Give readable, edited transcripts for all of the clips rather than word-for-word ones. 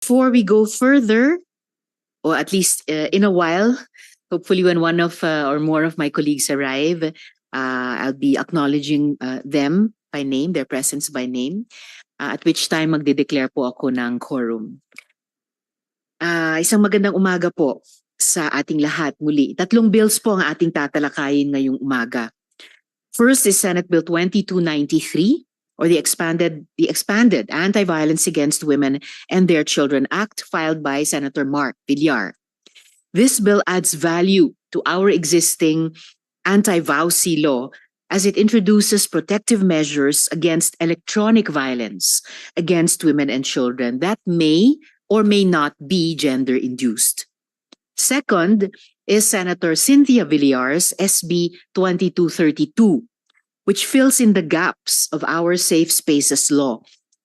Before we go further, or at least in a while, hopefully when one of or more of my colleagues arrive, I'll be acknowledging them by name, their presence by name, at which time magde-declare po ako ng quorum. Isang magandang umaga po sa ating lahat muli. 3 bills po ang ating tatalakayin ngayong umaga. First is Senate Bill 2293, or the expanded Anti-Violence Against Women and Their Children Act, filed by Senator Mark Villar. This bill adds value to our existing anti-VAUSI law as it introduces protective measures against electronic violence against women and children that may or may not be gender-induced. Second is Senator Cynthia Villar's SB 2232, which fills in the gaps of our safe spaces law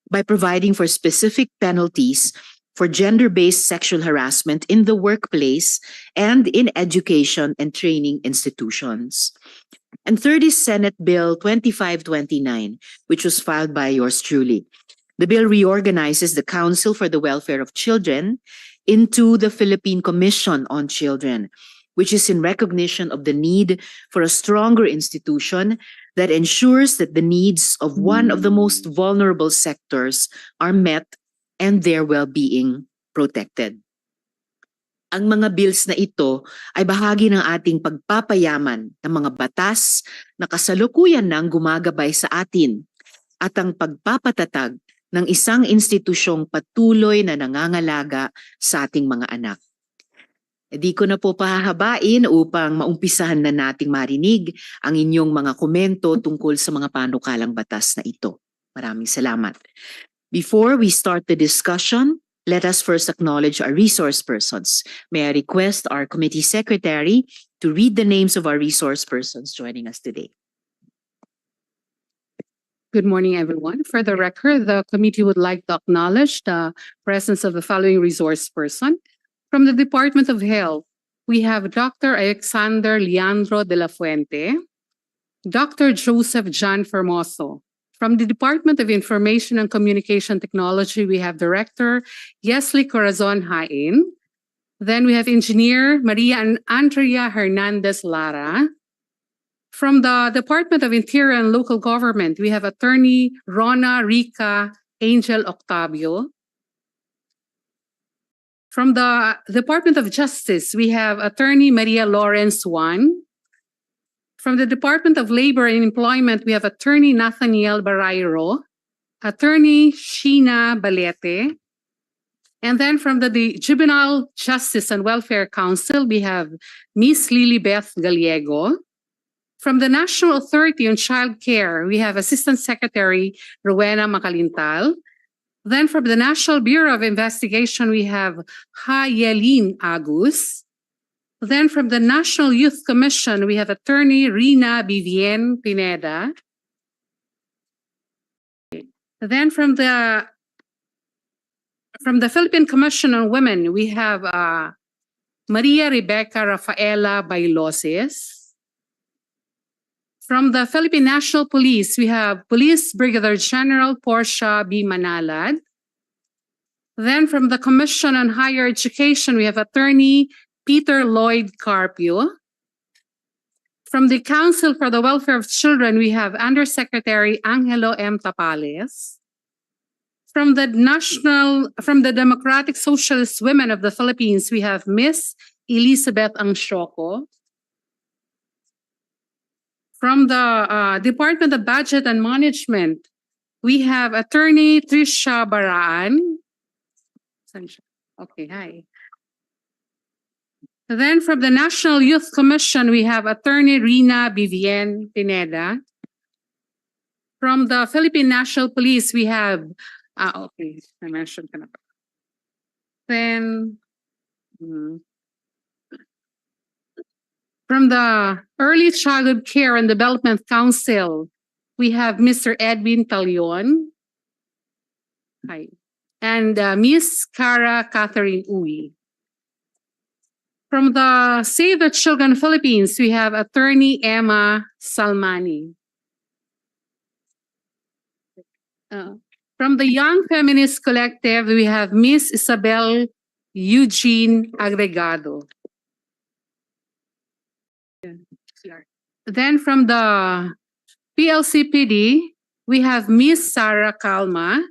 by providing for specific penalties for gender-based sexual harassment in the workplace and in education and training institutions. And third is Senate Bill 2529, which was filed by yours truly. The bill reorganizes the Council for the Welfare of Children into the Philippine Commission on Children, which is in recognition of the need for a stronger institution that ensures that the needs of one of the most vulnerable sectors are met and their well-being protected. Ang mga bills na ito ay bahagi ng ating pagpapayaman ng mga batas na kasalukuyan nang gumagabay sa atin at ang pagpapatatag ng isang institusyong patuloy na nangangalaga sa ating mga anak. Di ko na po pahahabain upang maumpisahan na nating marinig ang inyong mga komento tungkol sa mga panukalang batas na ito. Maraming salamat. Before we start the discussion, let us first acknowledge our resource persons. May I request our committee secretary to read the names of our resource persons joining us today. Good morning, everyone. For the record, the committee would like to acknowledge the presence of the following resource person. From the Department of Health, we have Dr. Alexander Leandro de la Fuente, Dr. Joseph John Fermoso. From the Department of Information and Communication Technology, we have Director Yesli Corazon Hain. Then we have Engineer Maria Andrea Hernandez Lara. From the Department of Interior and Local Government, we have Attorney Rona Rica Angel Octavio. From the Department of Justice, we have Attorney Maria Lawrence Juan. From the Department of Labor and Employment, we have Attorney Nathaniel Barayro, Attorney Sheena Balete. And then from the Juvenile Justice and Welfare Council, we have Miss Lilibeth Gallego. From the National Authority on Child Care, we have Assistant Secretary Rowena Macalintal. Then from the National Bureau of Investigation, we have Hayelin Agus. Then from the National Youth Commission, we have Attorney Rina Vivien Pineda. Then from the Philippine Commission on Women, we have Maria Rebecca Rafaela Bailoses. From the Philippine National Police, we have Police Brigadier General Portia B. Manalad. Then from the Commission on Higher Education, we have Attorney Peter Lloyd Carpio. From the Council for the Welfare of Children, we have Undersecretary Angelo M. Tapales. From the Democratic Socialist Women of the Philippines, we have Miss Elizabeth Angshoko. From the Department of Budget and Management, we have Attorney Trisha Baraan. Okay, hi. Then from the National Youth Commission, we have Attorney Rina Vivien Pineda. From the Philippine National Police, we have, okay, I mentioned ka na pa. Then, from the Early Childhood Care and Development Council, we have Mr. Edwin Talion. Hi. And Miss Cara Catherine Uy. From the Save the Children Philippines, we have Attorney Emma Salmani. From the Young Feminist Collective, we have Miss Isabel Eugene Agregado. Then from the PLCPD, we have Miss Sarah Calma.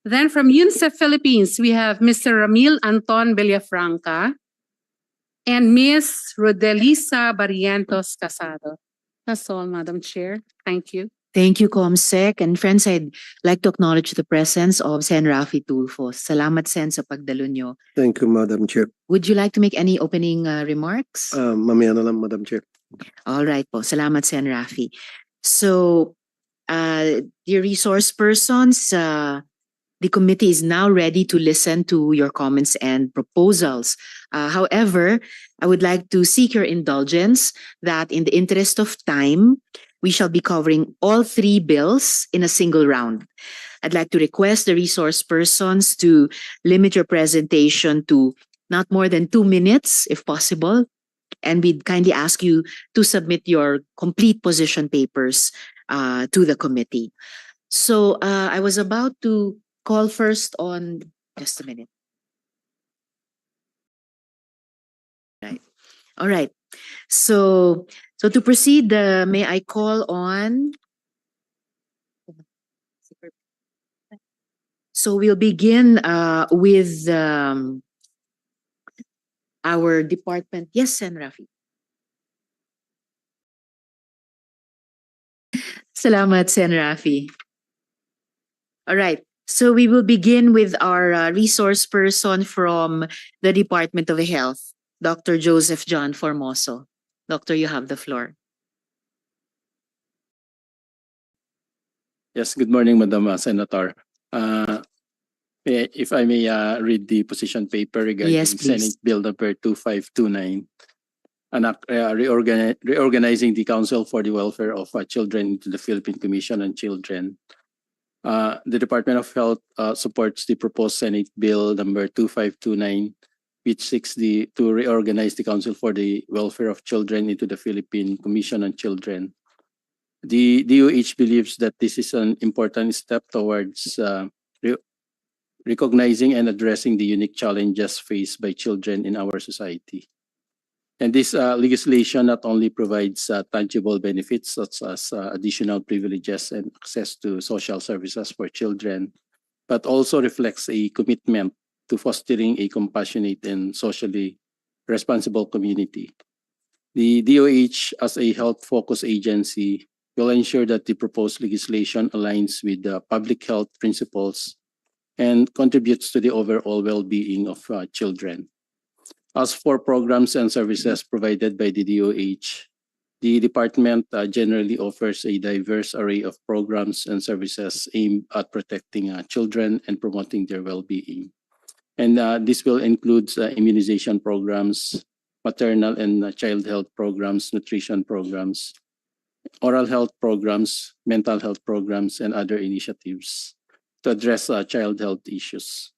Then from UNICEF Philippines, we have Mr. Ramil Anton Villafranca and Miss Rodelisa Barrientos Casado. That's all, Madam Chair. Thank you. Thank you, Comsec. And friends, I'd like to acknowledge the presence of Sen. Rafi Tulfo. Salamat, Sen, sa pagdalo nyo. Thank you, Madam Chair. Would you like to make any opening remarks? Mamaya na lang, Madam Chair. All right po. Salamat, Sen. Rafi. So, dear resource persons, the committee is now ready to listen to your comments and proposals. However, I would like to seek your indulgence that in the interest of time, we shall be covering all three bills in a single round. I'd like to request the resource persons to limit your presentation to not more than 2 minutes, if possible. And we'd kindly ask you to submit your complete position papers to the committee. So I was about to call first on, just a minute. Right. All right. So to proceed, may I call on? So we'll begin with our department. Yes, Sen. Rafi. Salamat, Sen. Rafi. All right. So we will begin with our resource person from the Department of Health, Dr. Joseph John Formoso. Doctor, you have the floor. Yes, good morning, Madam Senator. If I may read the position paper regarding Yes, please. Senate Bill number 2529, reorganizing the Council for the Welfare of Children into the Philippine Commission on Children. The Department of Health supports the proposed Senate Bill number 2529, which seeks to reorganize the Council for the Welfare of Children into the Philippine Commission on Children. The DOH believes that this is an important step towards recognizing and addressing the unique challenges faced by children in our society. And this legislation not only provides tangible benefits such as additional privileges and access to social services for children, but also reflects a commitment to fostering a compassionate and socially responsible community. The DOH, as a health-focused agency, will ensure that the proposed legislation aligns with the public health principles and contributes to the overall well-being of children. As for programs and services provided by the DOH, the department generally offers a diverse array of programs and services aimed at protecting children and promoting their well-being. And this will include immunization programs, maternal and child health programs, nutrition programs, oral health programs, mental health programs, and other initiatives to address child health issues.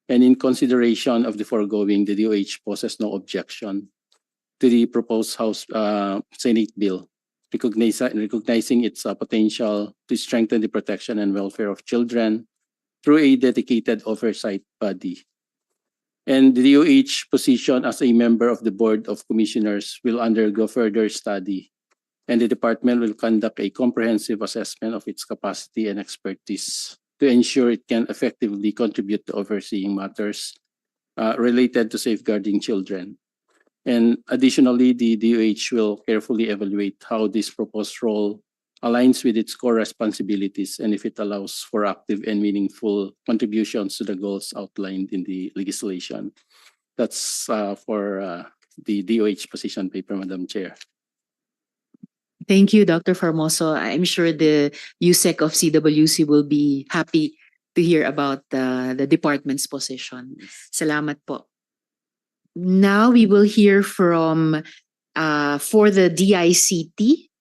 And in consideration of the foregoing, the DOH poses no objection to the proposed House Senate bill, recognizing its potential to strengthen the protection and welfare of children through a dedicated oversight body. And the DOH position as a member of the Board of Commissioners will undergo further study, and the department will conduct a comprehensive assessment of its capacity and expertise to ensure it can effectively contribute to overseeing matters related to safeguarding children. And additionally, the DOH will carefully evaluate how this proposed role aligns with its core responsibilities and if it allows for active and meaningful contributions to the goals outlined in the legislation. That's for the DOH position paper, Madam Chair. Thank you, Dr. Formoso. I'm sure the USEC of CWC will be happy to hear about the department's position. Salamat po. Now we will hear from, for the DICT,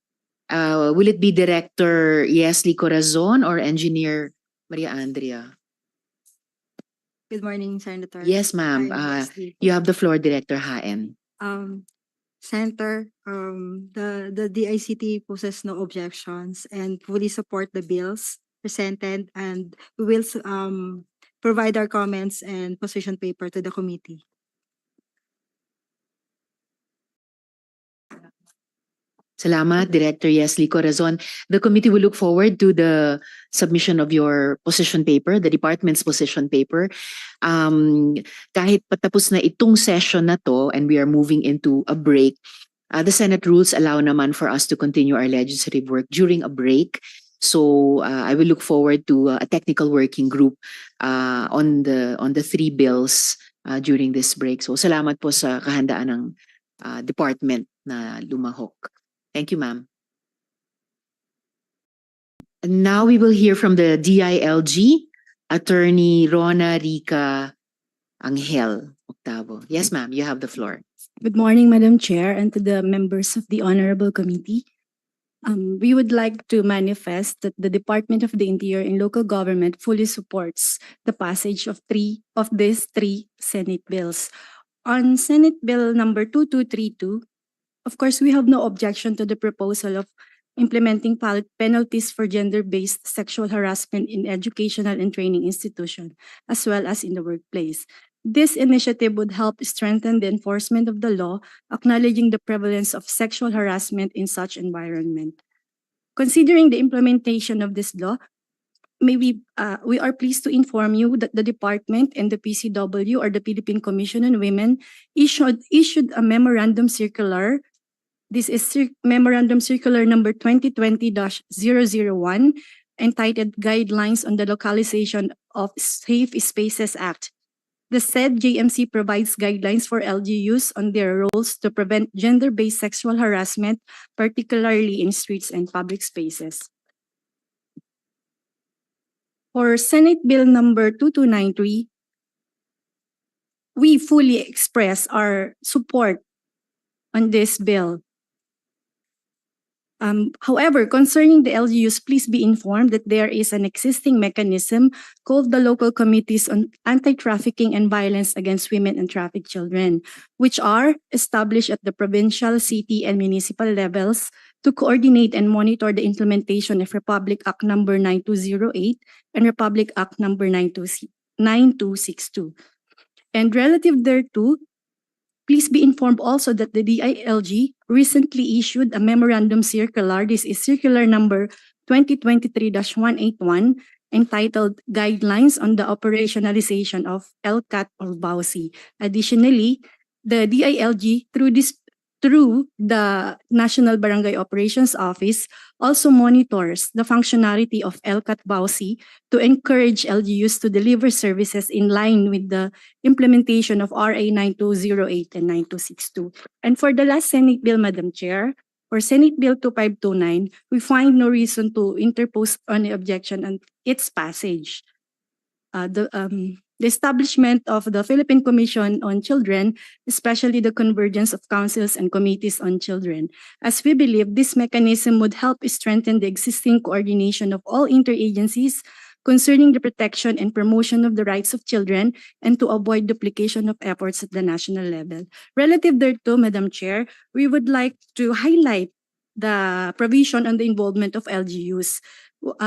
will it be Director Yesli Corazon or Engineer Maria Andrea? Good morning, Senator. Yes, ma'am. I'm Leslie. You have the floor, Director Haen. Senator, the DICT poses no objections and fully support the bills presented, and we will provide our comments and position paper to the committee. Salamat, Director Yesli Corazon. The committee will look forward to the submission of your position paper, the department's position paper. Kahit patapos na itong session na to and we are moving into a break, the Senate rules allow naman for us to continue our legislative work during a break. So I will look forward to a technical working group on the three bills during this break. So salamat po sa kahandaan ng department na lumahok. Thank you, ma'am. And now we will hear from the DILG, Attorney Rona Rica Angel Octavo. Yes, ma'am, you have the floor. Good morning, Madam Chair, and to the members of the Honorable Committee. We would like to manifest that the Department of the Interior and Local Government fully supports the passage of these three Senate bills. On Senate Bill number 2232, of course, we have no objection to the proposal of implementing penalties for gender-based sexual harassment in educational and training institutions, as well as in the workplace. This initiative would help strengthen the enforcement of the law, acknowledging the prevalence of sexual harassment in such environment. Considering the implementation of this law, we are pleased to inform you that the department and the PCW, or the Philippine Commission on Women, issued a memorandum circular. This is Memorandum Circular number 2020-001, entitled Guidelines on the Localization of Safe Spaces Act. The said JMC provides guidelines for LGUs on their roles to prevent gender-based sexual harassment, particularly in streets and public spaces. For Senate Bill number 2293, we fully express our support on this bill. However, concerning the LGUs, please be informed that there is an existing mechanism called the Local Committees on Anti-Trafficking and Violence Against Women and Trafficked Children, which are established at the provincial, city, and municipal levels to coordinate and monitor the implementation of Republic Act number 9208 and Republic Act number 9262. And relative thereto, please be informed also that the DILG recently issued a memorandum circular. This is circular number 2023-181, entitled Guidelines on the Operationalization of LCAT or BAUSI. Additionally, the DILG, through the National Barangay Operations Office, also monitors the functionality of LCAT BAUSI to encourage LGUs to deliver services in line with the implementation of RA 9208 and 9262. And for the last Senate bill, Madam Chair, for Senate Bill 2529, we find no reason to interpose any objection on its passage. The establishment of the Philippine Commission on Children, especially the convergence of councils and committees on children, as we believe this mechanism would help strengthen the existing coordination of all interagencies concerning the protection and promotion of the rights of children and to avoid duplication of efforts at the national level. Relative thereto, Madam Chair, we would like to highlight the provision on the involvement of LGUs.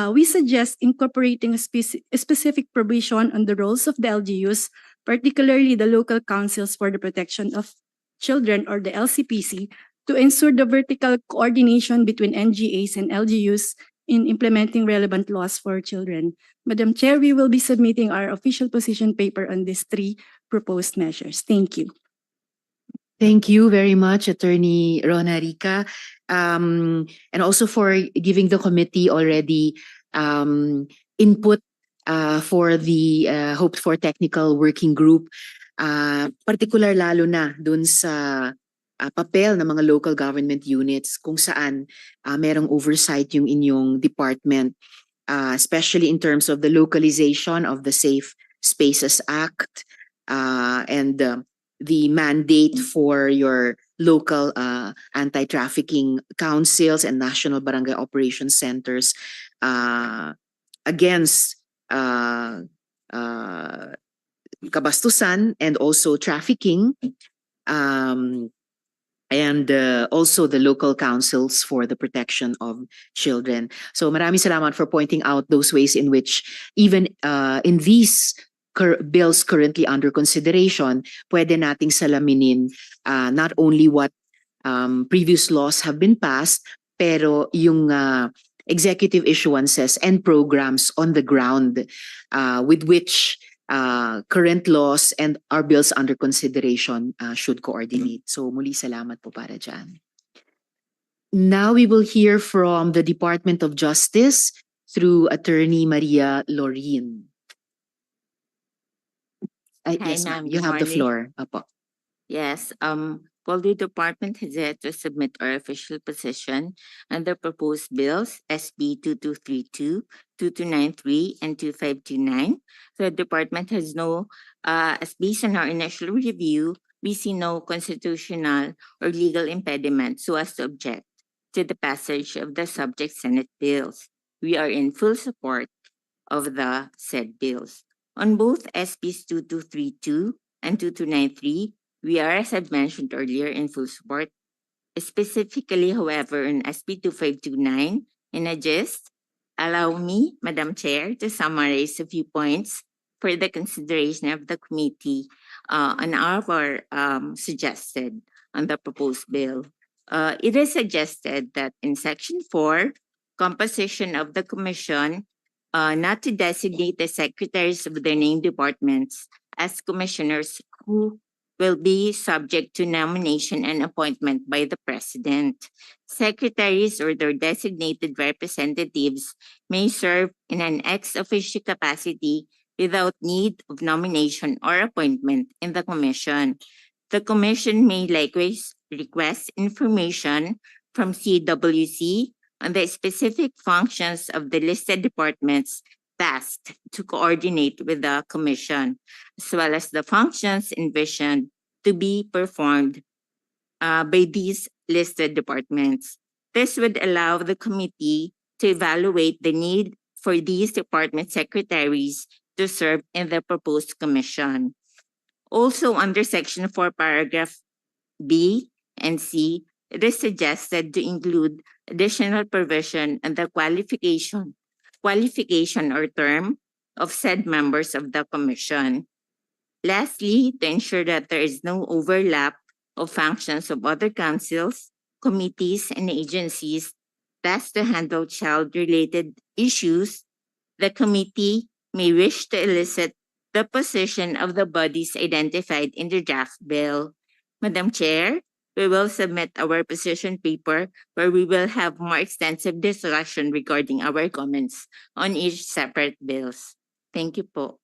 We suggest incorporating a specific provision on the roles of the LGUs, particularly the local councils for the protection of children, or the LCPC, to ensure the vertical coordination between NGAs and LGUs in implementing relevant laws for children. Madam Chair, we will be submitting our official position paper on these three proposed measures. Thank you. Thank you very much, Attorney Rona Rica, and also for giving the committee already input for the hoped for technical working group, particular lalo na dun sa papel ng mga local government units kung saan merong oversight yung inyong department, especially in terms of the localization of the Safe Spaces Act and the mandate for your local anti-trafficking councils and national barangay operations centers against kabastusan and also trafficking. and also the local councils for the protection of children. So maraming salamat for pointing out those ways in which even in these bills currently under consideration, pwede nating salaminin not only what previous laws have been passed, pero yung executive issuances and programs on the ground with which current laws and our bills under consideration should coordinate. So muli salamat po para dyan. Now we will hear from the Department of Justice through Attorney Maria Lorin. Hi, Yes, ma'am. ma'am. You have the Good floor. Apo. Yes, well, the department has yet to submit our official position on the proposed bills, SB 2232, 2293, and 2529. The department has no, as based on our initial review, we see no constitutional or legal impediment so as to object to the passage of the subject Senate bills. We are in full support of the said bills. On both SBs 2232 and 2293, we are, as I've mentioned earlier, in full support. Specifically, however, in SB 2529, in a gist, allow me, Madam Chair, to summarize a few points for the consideration of the committee on our suggested on the proposed bill. It is suggested that in Section 4, composition of the commission, not to designate the secretaries of the named departments as commissioners who will be subject to nomination and appointment by the president. Secretaries or their designated representatives may serve in an ex officio capacity without need of nomination or appointment in the commission. The commission may likewise request information from CWC on the specific functions of the listed departments tasked to coordinate with the commission, as well as the functions envisioned to be performed by these listed departments. This would allow the committee to evaluate the need for these department secretaries to serve in the proposed commission. Also, under Section 4, Paragraph B and C, it is suggested to include additional provision on the qualification or term of said members of the commission. Lastly, to ensure that there is no overlap of functions of other councils, committees, and agencies tasked to handle child-related issues, the committee may wish to elicit the position of the bodies identified in the draft bill. Madam Chair, we will submit our position paper where we will have more extensive discussion regarding our comments on each separate bills. Thank you po.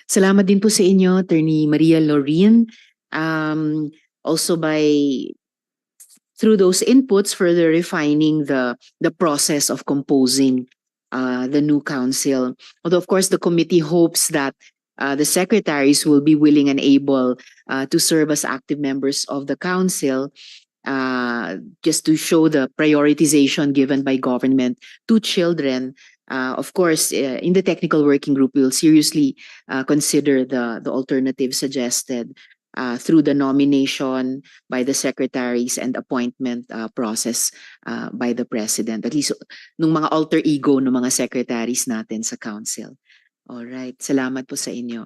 Salamat din po sa inyo, Attorney Maria Lorin. Also through those inputs, further refining the process of composing the new council. Although, of course, the committee hopes that the secretaries will be willing and able to serve as active members of the council, just to show the prioritization given by government to children. Of course, in the technical working group, we will seriously consider the alternative suggested through the nomination by the secretaries and appointment process by the president. At least nung mga alter ego ng mga secretaries natin sa council. All right, salamat po sa inyo.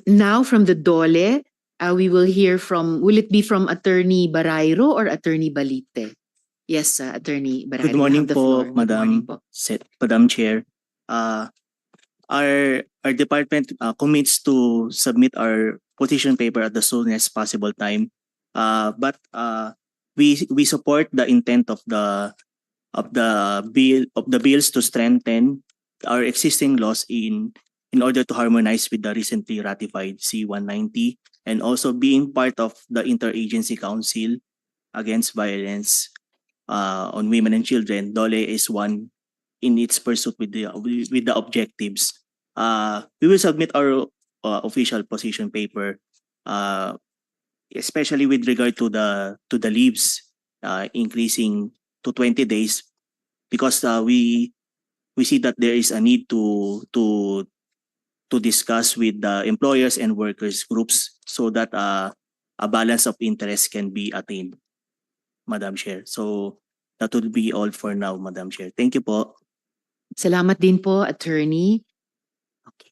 Now from the DOLE, we will hear from, will it be from Attorney Barayro or Attorney Balite? Yes, Attorney Barayro. Good morning you have the po, floor. Good morning Madam po. Madam Chair. Our department commits to submit our position paper at the soonest possible time. But we support the intent of the bills to strengthen our existing laws in order to harmonize with the recently ratified C-190 and also being part of the Interagency Council Against Violence on Women and Children. DOLE is one in its pursuit with the objectives. We will submit our official position paper, especially with regard to the leaves increasing to 20 days, because we see that there is a need to discuss with the employers and workers groups so that a balance of interest can be attained, Madam Chair. So that would be all for now, Madam Chair. Thank you po. Salamat din po, Attorney. Okay.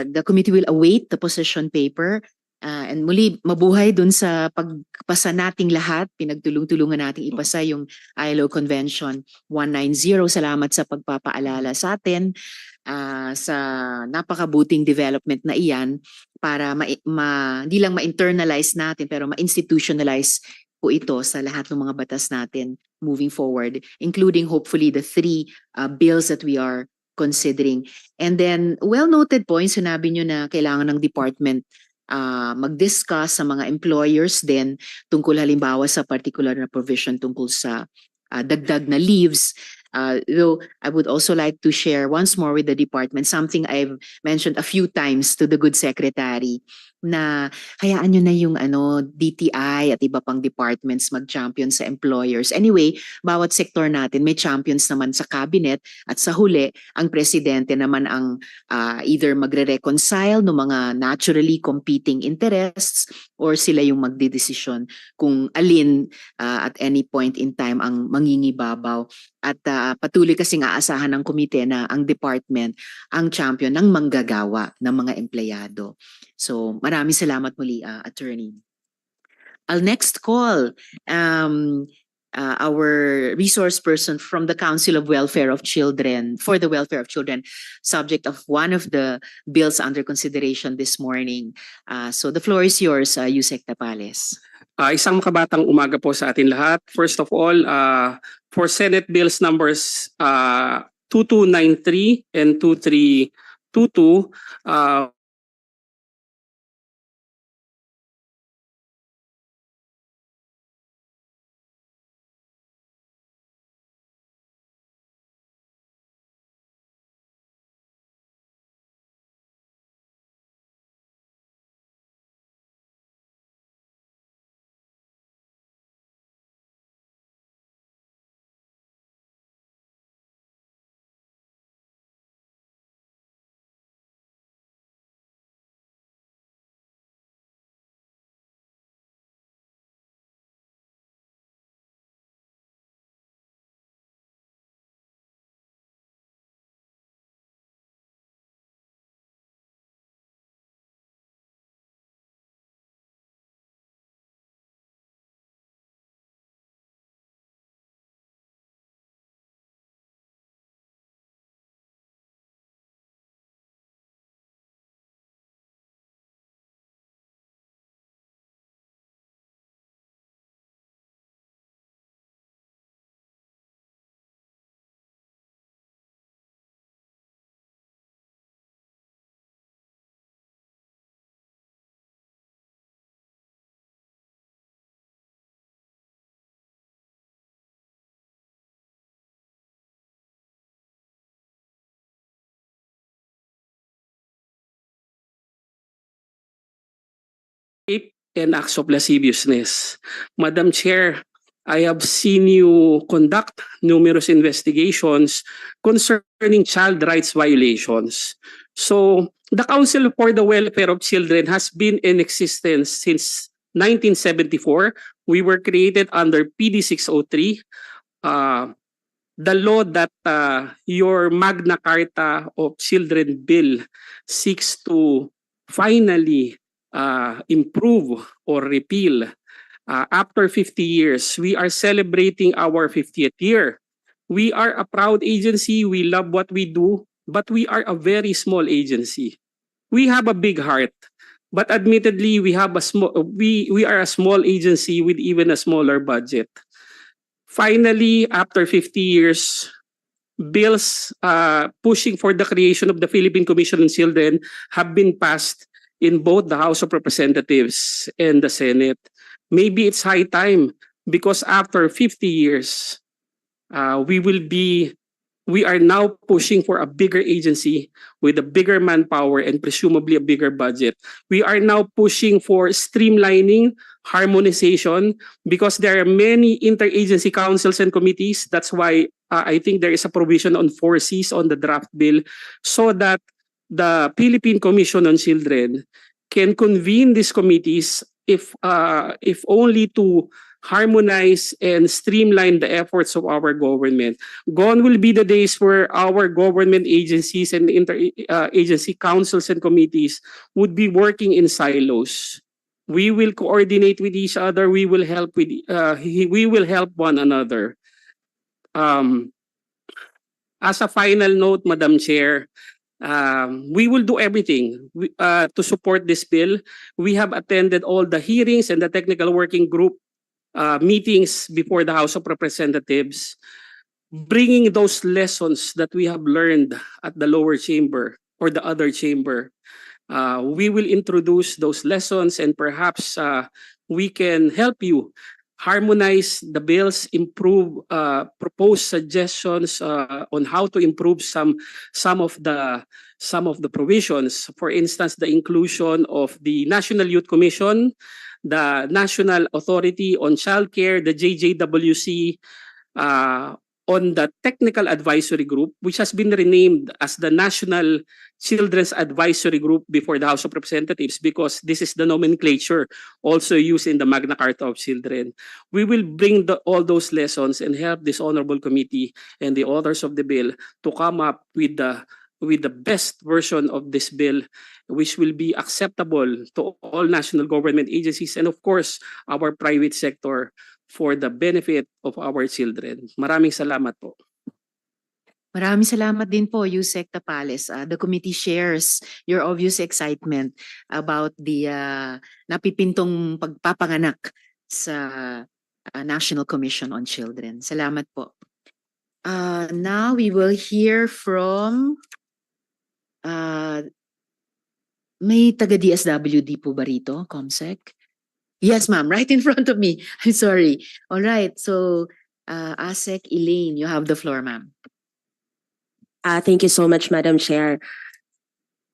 The committee will await the position paper. And muli, mabuhay dun sa pagpasa nating lahat. Pinagtulong-tulungan nating ipasa yung ILO Convention 190. Salamat sa pagpapaalala sa atin sa napakabuting development na iyan para hindi lang ma-internalize natin pero ma-institutionalize po ito sa lahat ng mga batas natin moving forward, including hopefully the 3 bills that we are considering. And then, well noted po yung sinabi nyo na kailangan ng department mag-discuss sa mga employers din tungkol halimbawa sa particular na provision tungkol sa dagdag na leaves. Though I would also like to share once more with the department something I've mentioned a few times to the good secretary na hayaan nyo na yung DTI at iba pang departments mag-champion sa employers. Anyway, bawat sektor natin may champions naman sa cabinet at sa huli, ang presidente naman ang either magre-reconcile ng mga naturally competing interests or sila yung magdedesisyon kung alin at any point in time ang mangingibabaw. At patuloy kasing aasahan ng komite na ang department ang champion ng manggagawa ng mga empleyado. So maraming salamat muli, Attorney. I'll next call our resource person from the Council of Welfare of Children, for the Welfare of Children, subject of one of the bills under consideration this morning. So the floor is yours, Yusek Tapales. Isang makabatang umaga po sa atin lahat. First of all, for Senate Bills numbers 2293 and 2322, and acts of lasciviousness. Madam Chair, I have seen you conduct numerous investigations concerning child rights violations. So, the Council for the Welfare of Children has been in existence since 1974. We were created under PD 603. The law that your Magna Carta of Children Bill seeks to finally improve or repeal. After 50 years, we are celebrating our 50th year. We are a proud agency. We love what we do, but we are a very small agency. We have a big heart, but admittedly, we are a small agency with even a smaller budget. Finally, after 50 years, bills pushing for the creation of the Philippine Commission on Children have been passed in both the House of Representatives and the Senate. Maybe it's high time because after 50 years, we are now pushing for a bigger agency with a bigger manpower and presumably a bigger budget. We are now pushing for streamlining, harmonization, because there are many interagency councils and committees. That's why I think there is a provision on 4Cs on the draft bill so that the Philippine Commission on Children can convene these committees if only to harmonize and streamline the efforts of our government. Gone will be the days where our government agencies and agency councils and committees would be working in silos. We will coordinate with each other. We will help we will help one another. As a final note, Madam Chair, we will do everything to support this bill. We have attended all the hearings and the technical working group meetings before the House of Representatives, bringing those lessons that we have learned at the lower chamber or the other chamber. We will introduce those lessons and perhaps we can help you harmonize the bills, improve, propose suggestions on how to improve some of the provisions. For instance, the inclusion of the National Youth Commission, the National Authority on Childcare, the JJWC, on the Technical Advisory Group, which has been renamed as the National Children's Advisory Group before the House of Representatives, because this is the nomenclature also used in the Magna Carta of Children. We will bring all those lessons and help this honorable committee and the authors of the bill to come up with the best version of this bill, which will be acceptable to all national government agencies and of course our private sector for the benefit of our children. Maraming salamat po. Maraming salamat din po, Yusek Tapales. The committee shares your obvious excitement about the napipintong pagpapanganak sa National Commission on Children. Salamat po. Now we will hear from may taga-DSWD po ba rito, Comsec? Yes, ma'am, right in front of me. I'm sorry. All right, so ASEC Elaine, you have the floor, ma'am. Thank you so much, Madam Chair.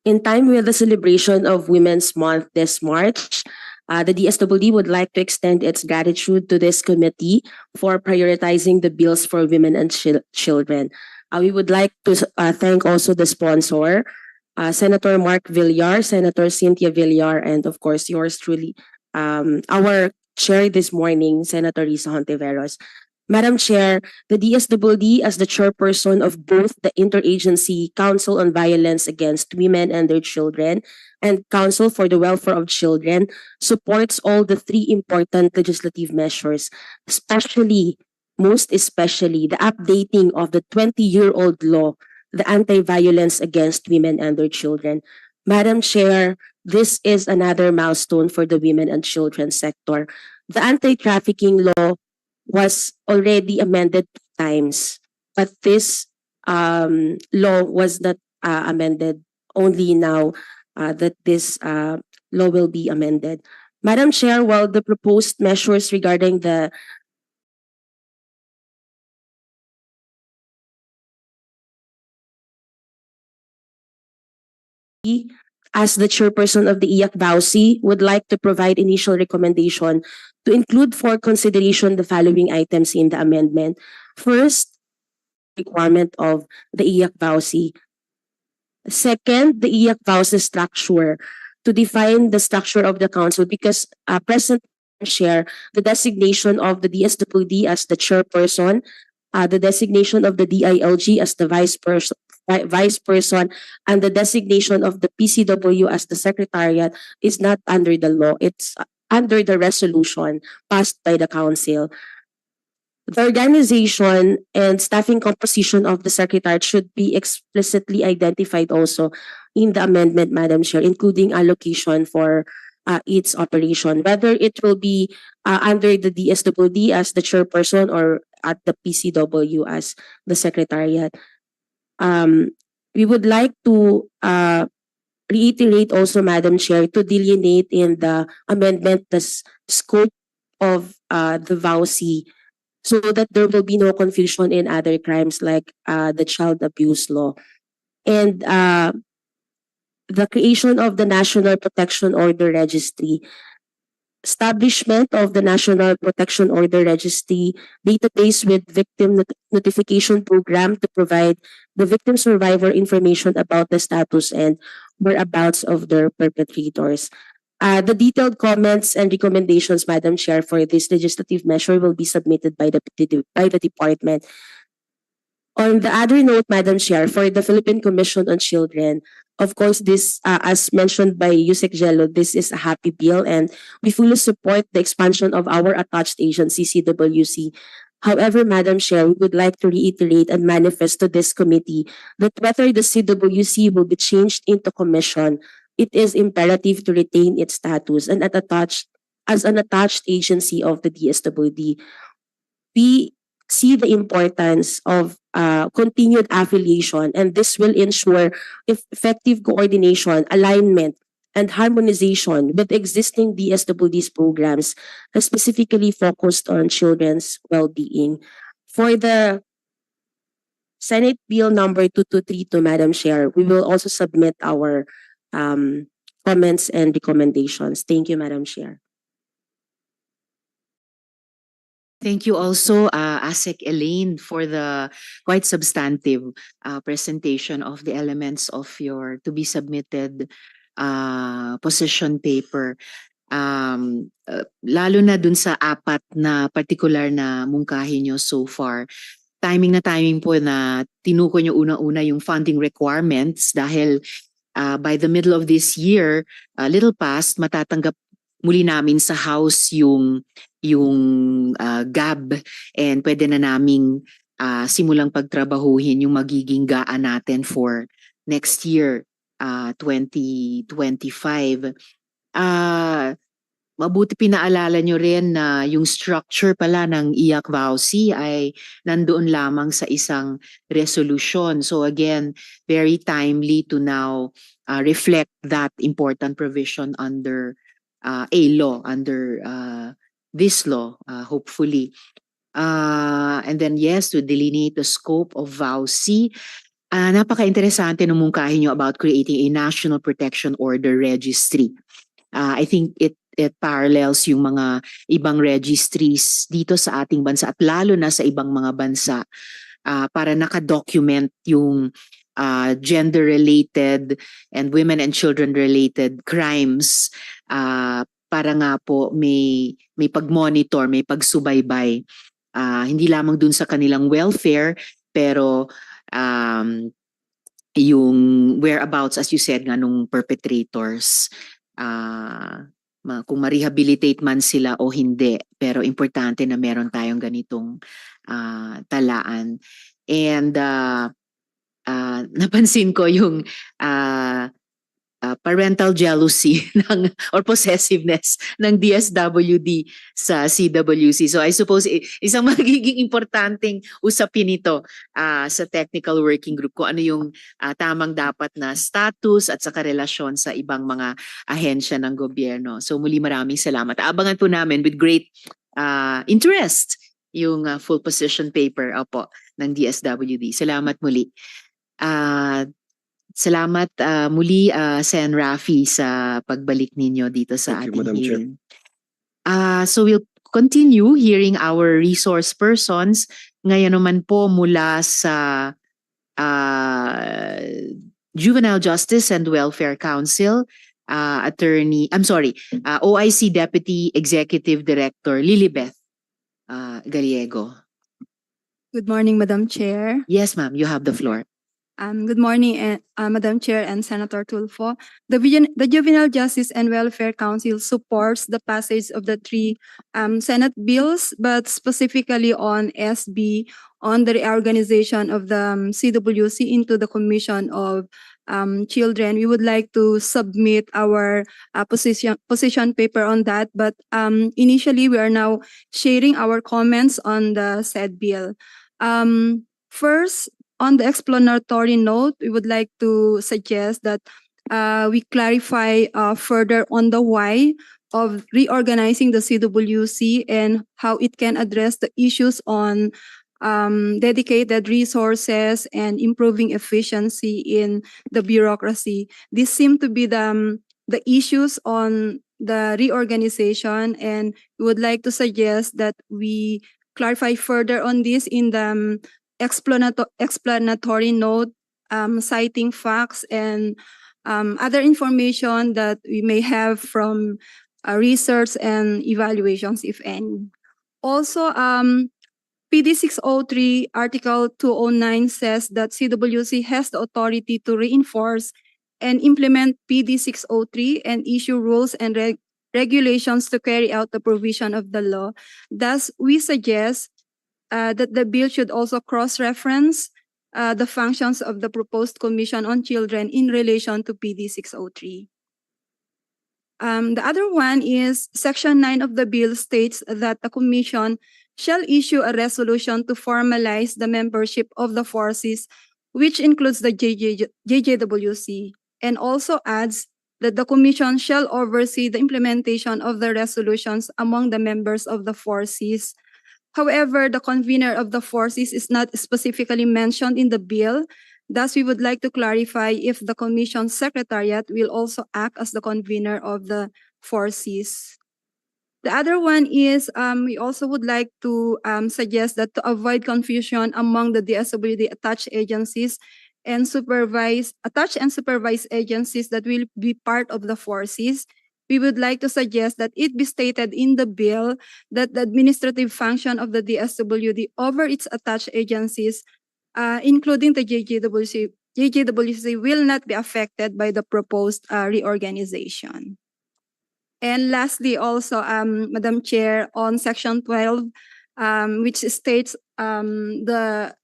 In time with the celebration of Women's Month this March, the DSWD would like to extend its gratitude to this committee for prioritizing the bills for women and children. We would like to thank also the sponsor, Senator Mark Villar, Senator Cynthia Villar, and of course yours truly, our chair this morning, Senator Risa Hontiveros. Madam Chair, the DSWD, as the chairperson of both the Interagency Council on Violence Against Women and Their Children and Council for the Welfare of Children, supports all the three important legislative measures, most especially the updating of the 20-year-old law, the Anti-Violence Against Women and Their Children. Madam Chair, this is another milestone for the women and children sector. The anti-trafficking law was already amended 2 times, but this law was not amended only now that this law will be amended. Madam Chair, while the proposed measures regarding the as the chairperson of the IAC-VAUSI, would like to provide initial recommendation to include for consideration the following items in the amendment. First, requirement of the IAC-VAUSI. Second, the IAC-VAUSI structure, to define the structure of the council, because present share the designation of the DSWD as the chairperson, the designation of the DILG as the vice person, and the designation of the PCW as the secretariat is not under the law. It's under the resolution passed by the council. The organization and staffing composition of the secretariat should be explicitly identified also in the amendment, Madam Chair, including allocation for its operation, whether it will be under the DSWD as the chairperson or at the PCW as the secretariat. We would like to reiterate also, Madam Chair, to delineate in the amendment the scope of the VAUSI so that there will be no confusion in other crimes like the child abuse law. And the creation of the National Protection Order Registry, establishment of the National Protection Order Registry database with victim notification program to provide the victim survivor information about the status and whereabouts of their perpetrators. The detailed comments and recommendations, Madam Chair, for this legislative measure will be submitted by the department. On the other note, Madam Chair, for the Philippine Commission on Children, of course, this, as mentioned by Yusek Jello, this is a happy bill, and we fully support the expansion of our attached agency, CWC. However, Madam Chair, we would like to reiterate and manifest to this committee that whether the CWC will be changed into commission, it is imperative to retain its status and as an attached agency of the DSWD. We see the importance of continued affiliation, and this will ensure effective coordination, alignment, and harmonization with existing DSWD's programs, specifically focused on children's well-being. For the Senate Bill number 2232, Madam Chair, we will also submit our comments and recommendations. Thank you, Madam Chair. Thank you also, ASEC Elaine, for the quite substantive presentation of the elements of your to be submitted position paper. Lalo na dun sa apat na particular na mungkahi nyo so far. Timing na timing po na tinuko nyo una-una yung funding requirements dahil by the middle of this year, little past, matatanggap muli namin sa House yung GAB, and pwede na naming simulang pagtrabahuhin yung magiging GAA natin for next year, 2025. Mabuti pinaalala nyo rin na yung structure pala ng IAC VAUSI ay nandoon lamang sa isang resolution. So again, very timely to now reflect that important provision under a law, under this law, hopefully. And then yes, to delineate the scope of VAUSI. Napaka-interesante nung mungkahi nyo about creating a National Protection Order Registry. I think it parallels yung mga ibang registries dito sa ating bansa at lalo na sa ibang mga bansa para nakadocument yung gender-related and women and children-related crimes para nga po may pag-monitor, may pagsubaybay. Hindi lamang dun sa kanilang welfare, pero yung whereabouts, as you said nga, nung perpetrators, kung ma-rehabilitate man sila o hindi, pero importante na meron tayong ganitong talaan. And napansin ko yung parental jealousy or possessiveness ng DSWD sa CWC. So I suppose isang magiging importanteng usapin ito sa technical working group kung ano yung tamang dapat na status at saka relasyon sa ibang mga ahensya ng gobyerno. So muli maraming salamat. Abangan po namin with great interest yung full position paper ng DSWD. Salamat muli. Salamat muli Sen Rafi sa pagbalik ninyo dito sa Thank you, ating Madam Chair. hearing. So we'll continue hearing our resource persons. Ngayon naman po mula sa Juvenile Justice and Welfare Council, OIC Deputy Executive Director Lilibeth Gallego. Good morning, Madam Chair. Yes, ma'am, you have the floor. Good morning, Madam Chair and Senator Tulfo. The Juvenile Justice and Welfare Council supports the passage of the three Senate bills, but specifically on SB, on the reorganization of the CWC into the Commission of Children. We would like to submit our position paper on that, but initially we are now sharing our comments on the said bill. First, on the explanatory note, we would like to suggest that we clarify further on the why of reorganizing the CWC and how it can address the issues on dedicated resources and improving efficiency in the bureaucracy. These seem to be the issues on the reorganization, and we would like to suggest that we clarify further on this in the explanatory note, citing facts and other information that we may have from research and evaluations, if any. Also, PD 603 Article 209 says that CWC has the authority to reinforce and implement PD 603 and issue rules and regulations to carry out the provision of the law. Thus, we suggest that the bill should also cross-reference the functions of the proposed Commission on Children in relation to PD 603. The other one is Section 9 of the bill states that the Commission shall issue a resolution to formalize the membership of the forces, which includes the JJWC, and also adds that the Commission shall oversee the implementation of the resolutions among the members of the forces. However, the convener of the forces is not specifically mentioned in the bill. Thus, we would like to clarify if the Commission Secretariat will also act as the convener of the forces. The other one is we also would like to suggest that to avoid confusion among the DSWD attached agencies and attached and supervised agencies that will be part of the forces, we would like to suggest that it be stated in the bill that the administrative function of the DSWD over its attached agencies, including the JJWC will not be affected by the proposed reorganization. And lastly, also, Madam Chair, on Section 12, which states the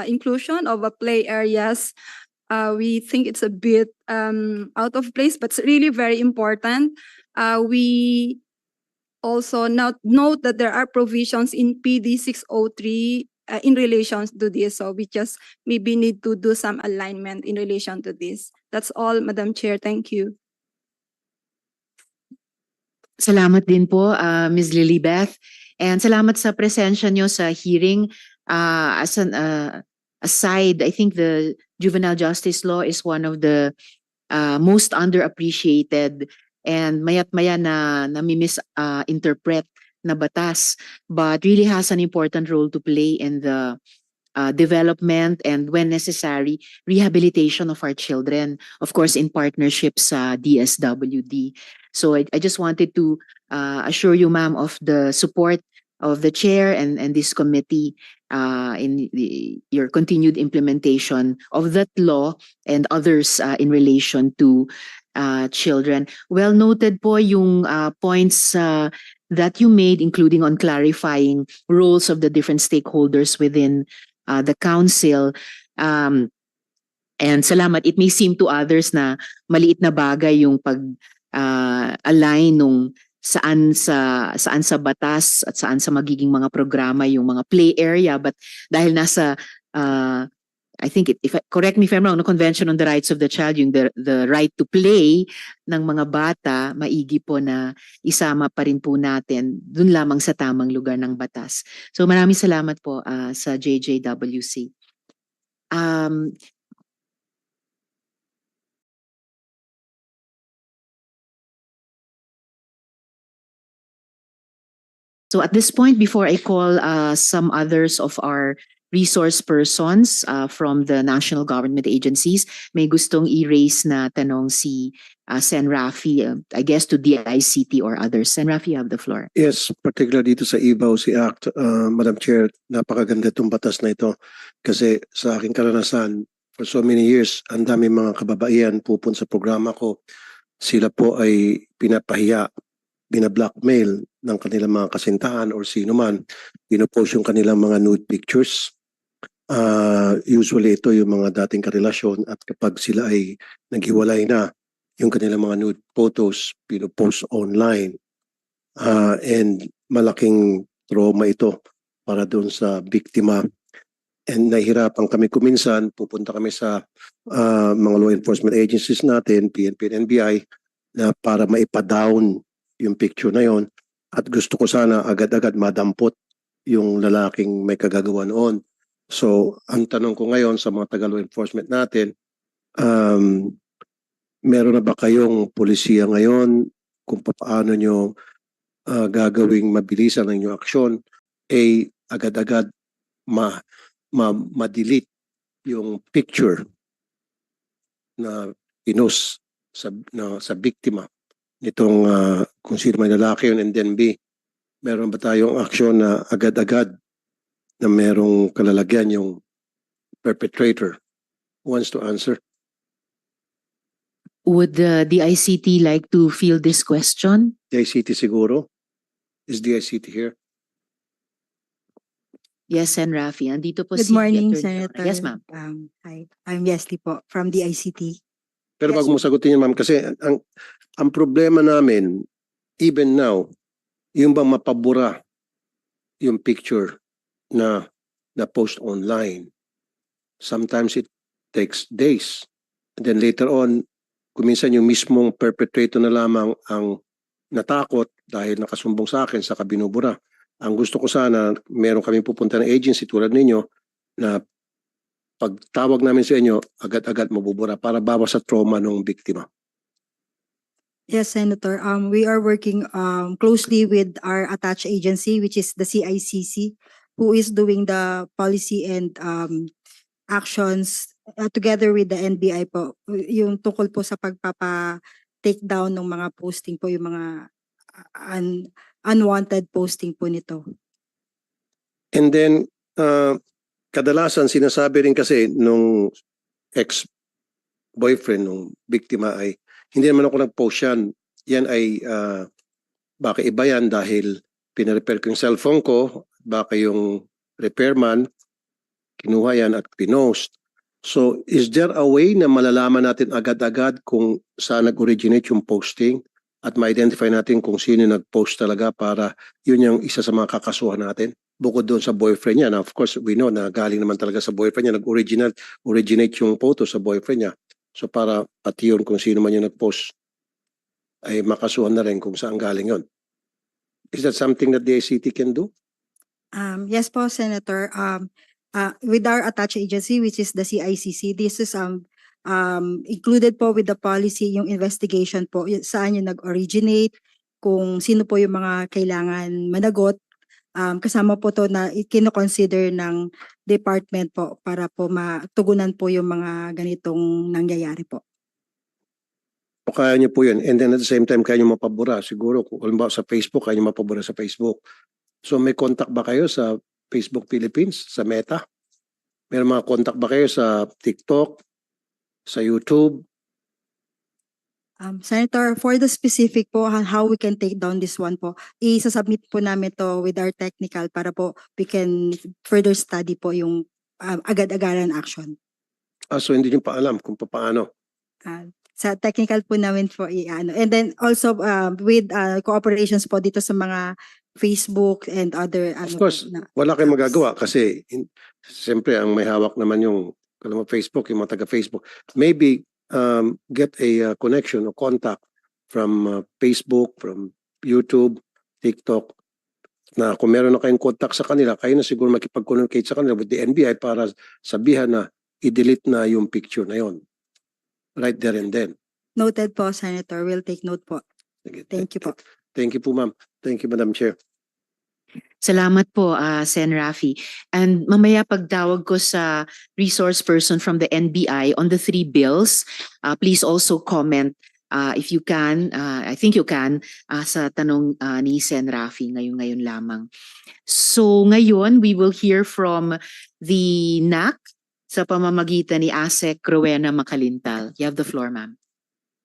inclusion of play areas, we think it's a bit out of place, but it's really very important. We also note that there are provisions in PD 603 in relation to this. So we just maybe need to do some alignment in relation to this. That's all, Madam Chair. Thank you. Salamat din po, Ms. Lilibeth. And salamat sa presensya nyo sa hearing. As an aside, I think the juvenile justice law is one of the most underappreciated and mayat maya na nami-misinterpret na batas, but really has an important role to play in the development and, when necessary, rehabilitation of our children, of course in partnership sa DSWD. So I just wanted to assure you, ma'am, of the support of the chair and this committee in your continued implementation of that law and others in relation to children. Well noted po yung points that you made, including on clarifying roles of the different stakeholders within the council. And salamat. It may seem to others na maliit na bagay yung pag-align nung saan sa batas at saan sa magiging mga programa yung mga play area, but dahil nasa I think correct me if I'm wrong, no, Convention on the Rights of the Child, yung the right to play ng mga bata, maigi po na isama pa rin po natin dun lamang sa tamang lugar ng batas. So maraming salamat po sa JJWC. So at this point, before I call some others of our resource persons from the national government agencies, may gustong i-raise na tanong si Sen. Rafi, I guess to DICT or others. Sen. Rafi, you have the floor. Yes, particularly dito sa IBAWC Act, Madam Chair, napakaganda itong batas na ito kasi sa aking karanasan, for so many years, ang dami mga kababaihan pupunta sa programa ko, sila po ay pinapahiya, bina-blackmail ng kanilang mga kasintahan or sino man, pinopost yung kanilang mga nude pictures. Usually ito yung mga dating karelasyon at kapag sila ay naghiwalay na, yung kanilang mga nude photos pinopost online. And malaking trauma ito para doon sa biktima. And nahihirapan kami kuminsan, pupunta kami sa mga law enforcement agencies natin, PNP and NBI, na para maipa-down yung picture na yon. At gusto ko sana agad-agad madampot yung lalaking may kagagawa noon. So, ang tanong ko ngayon sa mga taga-law enforcement natin, meron na ba kayong polisiya ngayon kung paano nyo gagawing mabilisan ang inyong aksyon, agad-agad ma-delete yung picture na pinost sa biktima nitong kung sino may lalaki yun, and then B, meron ba tayong aksyon na agad-agad na merong kalalagyan yung perpetrator? Who wants to answer? Would the DICT like to field this question? DICT siguro? Is DICT here? Yes, Sen. Rafi. Andito po Good si morning, Attorney Jevara. Senator. Yes, ma'am. Hi, I'm Leslie po from the ICT. Pero Yes. bago mo sagutin yun, ma'am, kasi ang problema namin, even now, yung bang mapabura yung picture na post online. Sometimes it takes days. And then later on, kuminsan yung mismong perpetrator na lamang ang natakot dahil nakasumbong sa akin sa binubura. Ang gusto ko sana, meron kami pupunta ng agency tulad ninyo na pagtawag namin sa inyo, agad-agad mabubura para bawas sa trauma ng biktima. Yes, Senator. We are working closely with our attached agency, which is the CICC, who is doing the policy and actions together with the NBI po. Yung tungkol po sa pagpapa-take down ng mga posting po, yung mga unwanted posting po nito. And then, kadalasan sinasabi rin kasi nung ex-boyfriend nung biktima ay, hindi naman ako nag-post yan. Yan ay, baka iba yan dahil pinarepair ko yung cellphone ko, baka yung repairman, kinuha yan at pinost. So, is there a way na malalaman natin agad-agad kung saan nag-originate yung posting at ma-identify natin kung sino nag-post talaga para yun yung isa sa mga kakasuhan natin? Bukod doon sa boyfriend niya. Now, of course, we know na galing naman talaga sa boyfriend niya. Nag-originate yung photo sa boyfriend niya. So, para pati yun kung sino man yung nag-post ay makasuhan na rin kung saan galing yun. Is that something that the ICT can do? Yes po, Senator. With our attached agency, which is the CICC, this is included po with the policy yung investigation po, saan yung nag-originate, kung sino po yung mga kailangan managot. Kasama po to na kino-consider ng department po para po matugunan po yung mga ganitong nangyayari po. O kaya niyo po yun. And then at the same time, kaya niyo mapabura. Siguro, kung halimbawa sa Facebook, kaya niyo mapabura sa Facebook. So may contact ba kayo sa Facebook Philippines, sa Meta? May mga contact ba kayo sa TikTok, sa YouTube? Senator, for the specific po, how we can take down this one po, isasubmit po namin to with our technical para po we can further study po yung agad-agaran action. So hindi niyo pa alam kung paano. Sa technical po namin po i-ano. And then also with cooperations po dito sa mga Facebook and other Of course, wala kayong magagawa kasi siyempre ang may hawak naman yung Facebook, yung mga taga-Facebook. Maybe get a connection or contact from Facebook, from YouTube, TikTok, na kung meron na kayong contact sa kanila, kayo na siguro makipag-communicate sa kanila with the NBI para sabihan na i-delete na yung picture na yon. Right there and then. Noted po, Senator. We'll take note po. Sige. Thank you po. Thank you po, ma'am. Thank you, Madam Chair. Salamat po, Sen. Rafi. And mamaya pagtawag ko sa resource person from the NBI on the 3 bills, please also comment if you can, I think you can, sa tanong ni Sen. Rafi ngayon lamang. So ngayon, we will hear from the NAC sa pamamagitan ni ASEC Rowena Macalintal. You have the floor, ma'am.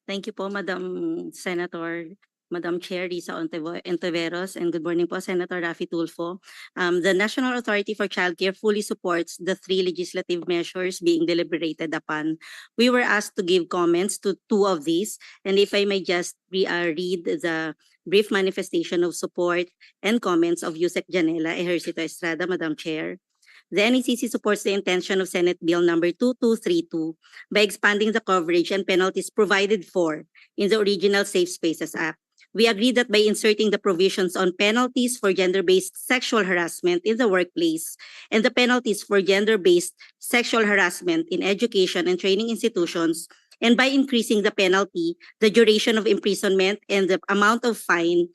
Thank you po, Madam Senator, Madam Chair Risa Ontiveros, and good morning po, Senator Rafi Tulfo. The National Authority for Childcare fully supports the 3 legislative measures being deliberated upon. We were asked to give comments to 2 of these, and if I may just read the brief manifestation of support and comments of Yusek Janela Ejercito Estrada, Madam Chair. The NECC supports the intention of Senate Bill number 2232 by expanding the coverage and penalties provided for in the original Safe Spaces Act. We agree that by inserting the provisions on penalties for gender-based sexual harassment in the workplace and the penalties for gender-based sexual harassment in education and training institutions, and by increasing the penalty, the duration of imprisonment, and the amount of fine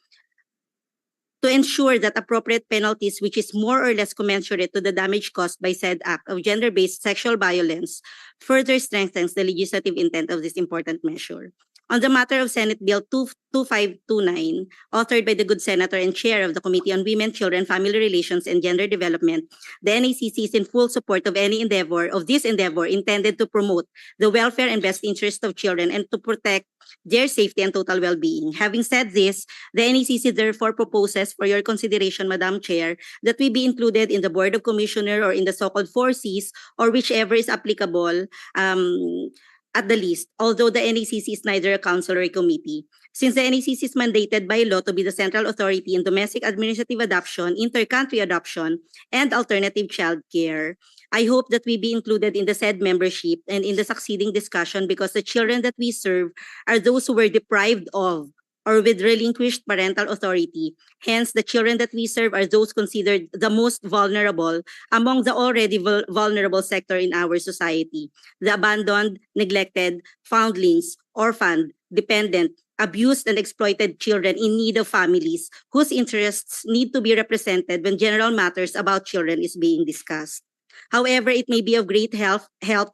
to ensure that appropriate penalties, which is more or less commensurate to the damage caused by said act of gender-based sexual violence, further strengthens the legislative intent of this important measure. On the matter of Senate Bill 2529, authored by the good senator and chair of the Committee on Women, Children, Family Relations, and Gender Development, the NACC is in full support of this endeavor intended to promote the welfare and best interest of children and to protect their safety and total well-being. Having said this, the NACC therefore proposes for your consideration, Madam Chair, that we be included in the Board of Commissioner or in the so-called 4Cs or whichever is applicable at the least, although the NACC is neither a council or a committee. Since the NACC is mandated by law to be the central authority in domestic administrative adoption, inter-country adoption, and alternative child care, I hope that we be included in the said membership and in the succeeding discussion because the children that we serve are those who were deprived of or with relinquished parental authority. Hence, the children that we serve are those considered the most vulnerable among the already vulnerable sector in our society. The abandoned, neglected, foundlings, orphaned, dependent, abused and exploited children in need of families whose interests need to be represented when general matters about children is being discussed. However, it may be of great help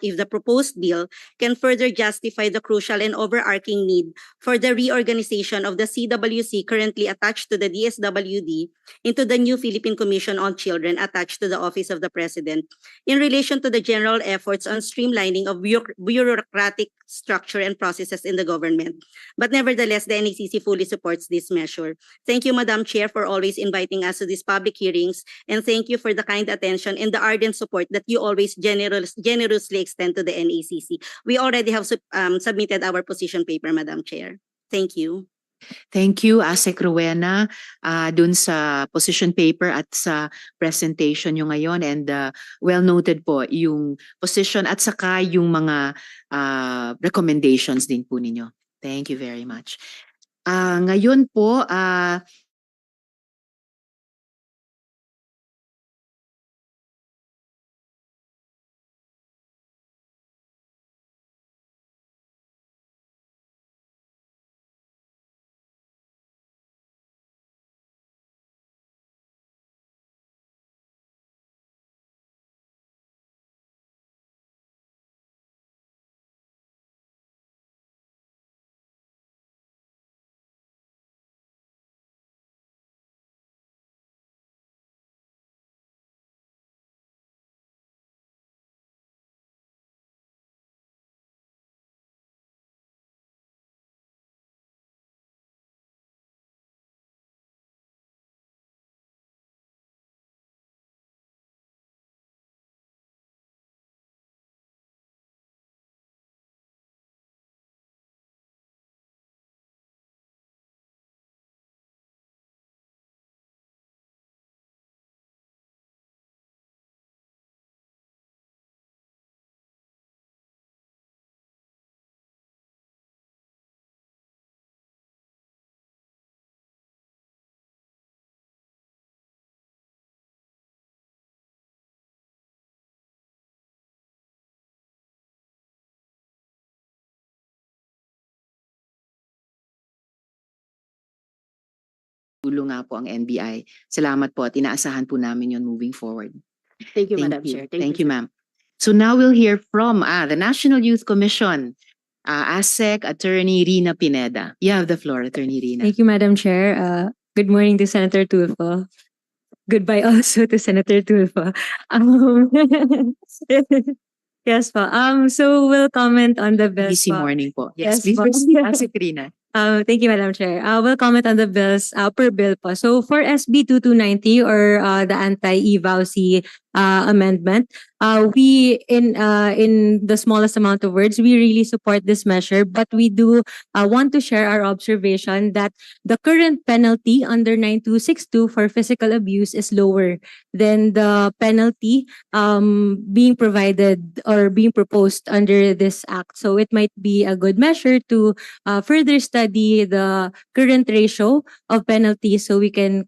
if the proposed bill can further justify the crucial and overarching need for the reorganization of the CWC currently attached to the DSWD into the new Philippine Commission on Children attached to the Office of the President in relation to the general efforts on streamlining of bureaucratic structure and processes in the government. But nevertheless, the NACC fully supports this measure. Thank you, Madam Chair, for always inviting us to these public hearings, and thank you for the kind attention and the ardent support that you always generously extend to the NACC. We already have submitted our position paper, Madam Chair. Thank you. Thank you, Asek Rowena, dun sa position paper at sa presentation nyo ngayon. And well noted po yung position at saka yung mga recommendations din po ninyo. Thank you very much. Ngayon po, tulong nga po ang NBI. Salamat po at inaasahan po namin yon moving forward. Thank you, Thank Madam you. Chair. Thank you, ma'am. So now we'll hear from the National Youth Commission, ASEC Attorney Rina Pineda. You have the floor, Attorney Rina. Thank you, Madam Chair. Good morning to Senator Tulfo. Goodbye also to Senator Tulfo. Yes po. So we'll comment on the bills Busy po. morning po. Yes, Yes please po. proceed, ASEC Rina. Thank you, Madam Chair. We'll comment on the bills per bill po. So for SB 2290 or the anti-EVALC amendment, we in the smallest amount of words, we really support this measure, but we do want to share our observation that the current penalty under 9262 for physical abuse is lower than the penalty being provided or being proposed under this act. So it might be a good measure to further study the current ratio of penalties so we can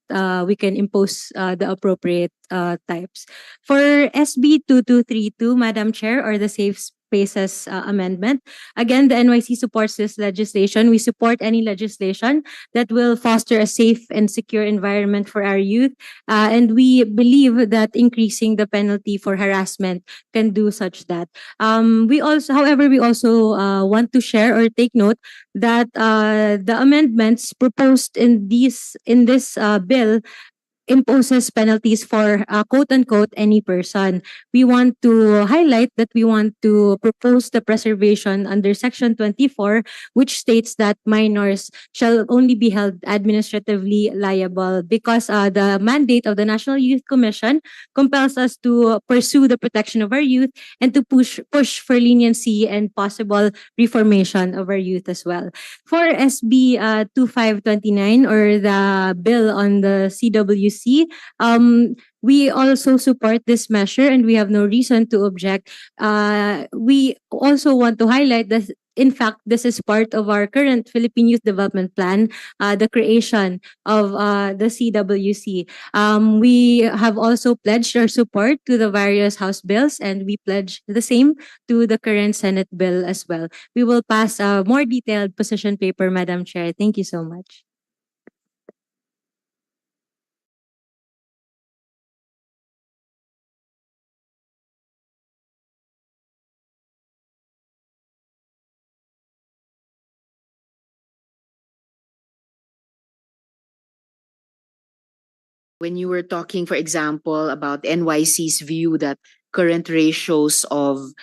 impose the appropriate types. For SB 2232, Madam Chair, or the Pace's amendment. Again, the NYC supports this legislation. We support any legislation that will foster a safe and secure environment for our youth. And we believe that increasing the penalty for harassment can do such that. However, we also want to share or take note that the amendments proposed in this bill imposes penalties for quote unquote any person. We want to highlight that we want to propose the preservation under Section 24, which states that minors shall only be held administratively liable because the mandate of the National Youth Commission compels us to pursue the protection of our youth and to push for leniency and possible reformation of our youth as well. For SB 2529 or the bill on the CWC, we also support this measure and we have no reason to object. We also want to highlight that in fact, this is part of our current Philippine Youth Development Plan, the creation of the CWC. We have also pledged our support to the various House bills and we pledge the same to the current Senate bill as well. We will pass a more detailed position paper, Madam Chair. Thank you so much. When you were talking, for example, about NYC's view that current ratios of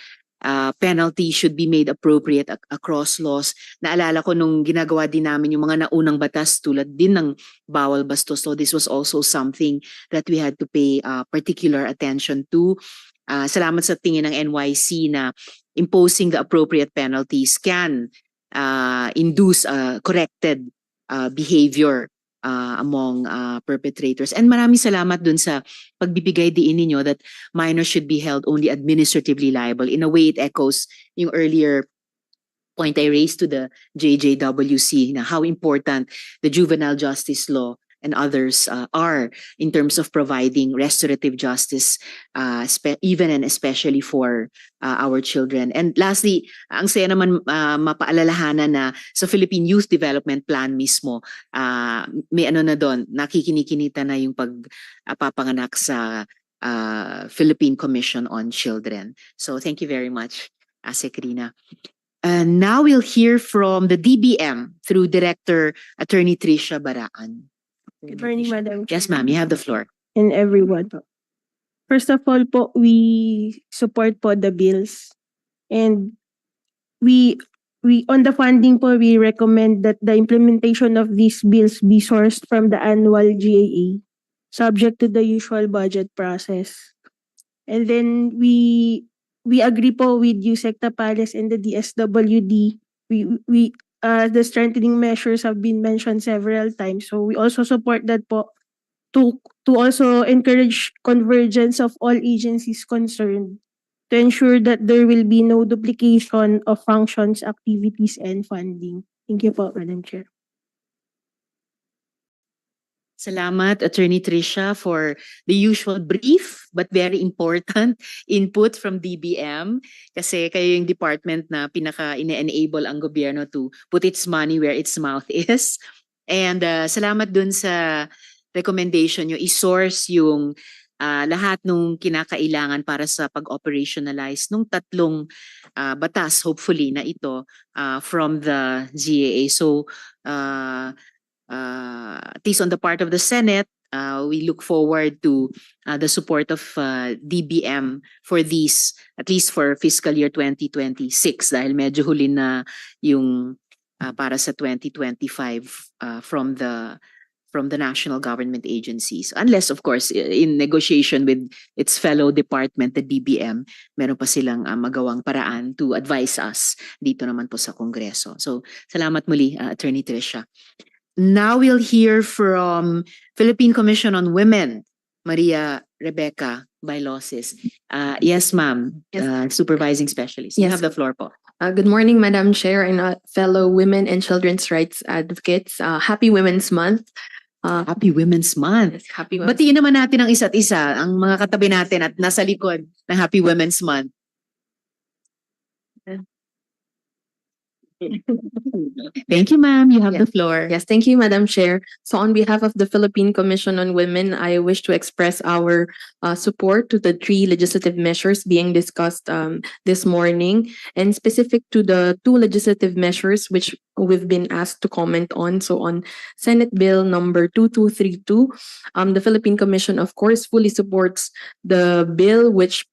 penalty should be made appropriate across laws, naalala ko nung ginagawa din namin yung mga naunang batas tulad din ng bawal bastos. So this was also something that we had to pay particular attention to. Salamat sa tingin ng NYC na imposing the appropriate penalties can induce corrected behavior among perpetrators. And maraming salamat dun sa pagbibigay diin ninyo that minors should be held only administratively liable. In a way, it echoes yung earlier point I raised to the JJWC na how important the juvenile justice law and others are in terms of providing restorative justice, even and especially for our children. And lastly, ang saya naman mapaalalahanan na sa Philippine Youth Development Plan mismo, may ano na doon, nakikinikinita na yung pagpapanganak sa Philippine Commission on Children. So thank you very much, Sekrina. Now we'll hear from the DBM through Director Attorney Tricia Baraan. Good morning, Madam Chair. Yes, ma'am, you have the floor. And everyone po. First of all po, we support po the bills. And we on the funding po, we recommend that the implementation of these bills be sourced from the annual GAA, subject to the usual budget process. And then we agree po with Yusek Tapales and the DSWD. The strengthening measures have been mentioned several times. So we also support that po to also encourage convergence of all agencies concerned to ensure that there will be no duplication of functions, activities, and funding. Thank you po, Madam Chair. Salamat, Attorney Tricia, for the usual brief but very important input from DBM kasi kayo yung department na pinaka-ine-enable ang gobyerno to put its money where its mouth is. And salamat dun sa recommendation nyo, i-source yung lahat nung kinakailangan para sa pag-operationalize nung tatlong batas, hopefully, na ito from the GAA. So, at least on the part of the Senate, we look forward to the support of DBM for these, at least for fiscal year 2026 dahil medyo huli na yung para sa 2025 from the national government agencies. Unless, of course, in negotiation with its fellow department, the DBM, meron pa silang magawang paraan to advise us dito naman po sa Kongreso. So, salamat muli, Attorney Tricia. Now we'll hear from Philippine Commission on Women, Maria Rebecca Bailosis. Yes, ma'am, Yes. Supervising Specialist. You Yes. have the floor po. Good morning, Madam Chair and fellow women and children's rights advocates. Happy Women's Month. Happy Women's Month. Yes, Happy Women's Batiin naman natin ang isa't isa, ang mga katabi natin at nasa likod ng Happy Women's Month. Thank you, ma'am. You have the floor. Yes, thank you, Madam Chair. So on behalf of the Philippine Commission on Women, I wish to express our support to the three legislative measures being discussed this morning, and specific to the two legislative measures which we've been asked to comment on. So on Senate Bill number 2232, the Philippine Commission, of course, fully supports the bill which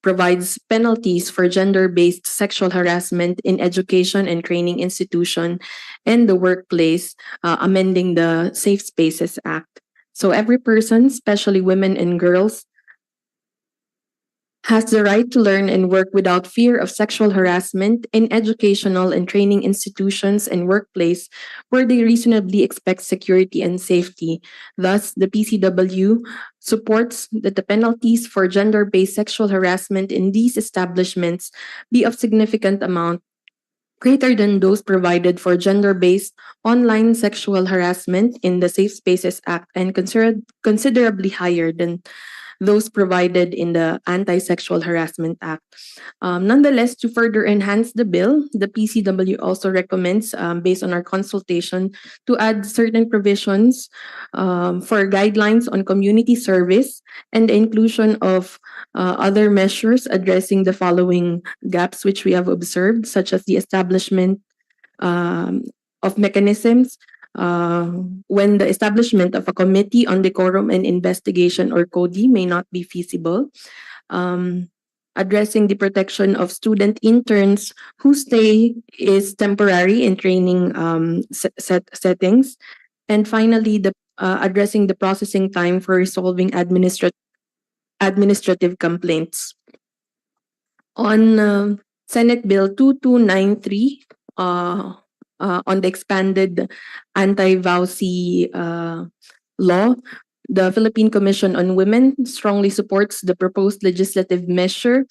provides penalties for gender-based sexual harassment in education and training institution and the workplace, amending the Safe Spaces Act. So every person, especially women and girls, has the right to learn and work without fear of sexual harassment in educational and training institutions and workplace where they reasonably expect security and safety. Thus, the PCW supports that the penalties for gender-based sexual harassment in these establishments be of significant amount greater than those provided for gender-based online sexual harassment in the Safe Spaces Act and considerably higher than those provided in the Anti-Sexual Harassment Act. Nonetheless, to further enhance the bill, the PCW also recommends, based on our consultation, to add certain provisions for guidelines on community service and the inclusion of other measures addressing the following gaps which we have observed, such as the establishment of mechanisms when the establishment of a committee on decorum and investigation or CODI may not be feasible, addressing the protection of student interns whose stay is temporary in training settings, and finally, addressing the processing time for resolving administrative complaints. On Senate Bill 2293, on the expanded anti-VAUSI law, the Philippine Commission on Women strongly supports the proposed legislative measure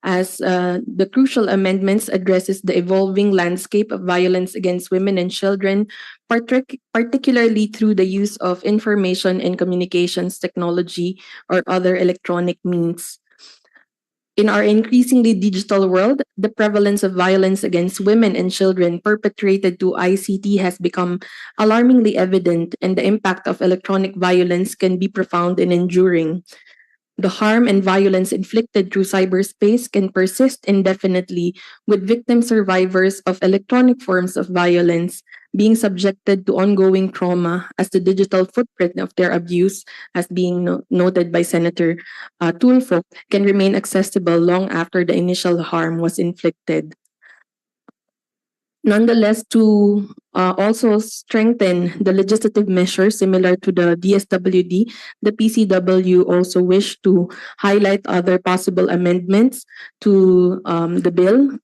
as the crucial amendments addresses the evolving landscape of violence against women and children, particularly through the use of information and communications technology or other electronic means. In our increasingly digital world, the prevalence of violence against women and children perpetrated through ICT has become alarmingly evident, and the impact of electronic violence can be profound and enduring. The harm and violence inflicted through cyberspace can persist indefinitely, with victim survivors of electronic forms of violence being subjected to ongoing trauma as the digital footprint of their abuse, as being noted by Senator Tulfo, can remain accessible long after the initial harm was inflicted. Nonetheless, to also strengthen the legislative measures similar to the DSWD, the PCW also wished to highlight other possible amendments to the bill.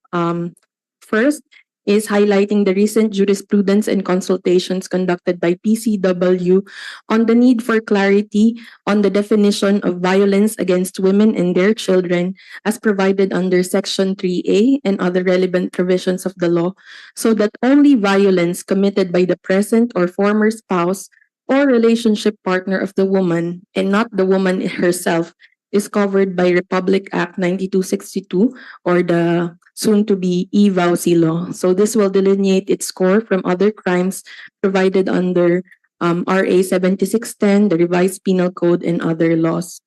First is highlighting the recent jurisprudence and consultations conducted by PCW on the need for clarity on the definition of violence against women and their children as provided under Section 3A and other relevant provisions of the law, so that only violence committed by the present or former spouse or relationship partner of the woman and not the woman herself is covered by Republic Act 9262 or the soon-to-be e-VAUSI law. So this will delineate its score from other crimes provided under RA 7610, the Revised Penal Code, and other laws.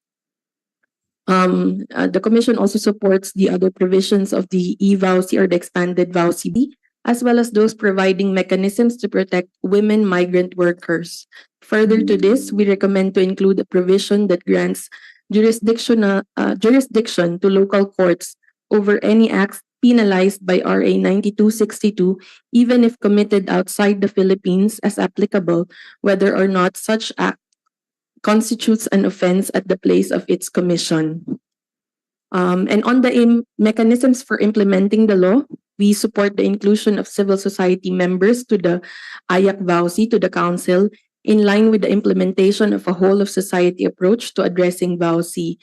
The Commission also supports the other provisions of the e-VAUSI or the expanded VAUSI, as well as those providing mechanisms to protect women migrant workers. Further to this, we recommend to include a provision that grants jurisdiction to local courts over any acts penalized by RA 9262, even if committed outside the Philippines as applicable, whether or not such act constitutes an offense at the place of its commission. And on the mechanisms for implementing the law, we support the inclusion of civil society members to the AYAC-VAUSI, to the Council, in line with the implementation of a whole-of-society approach to addressing VAUSI.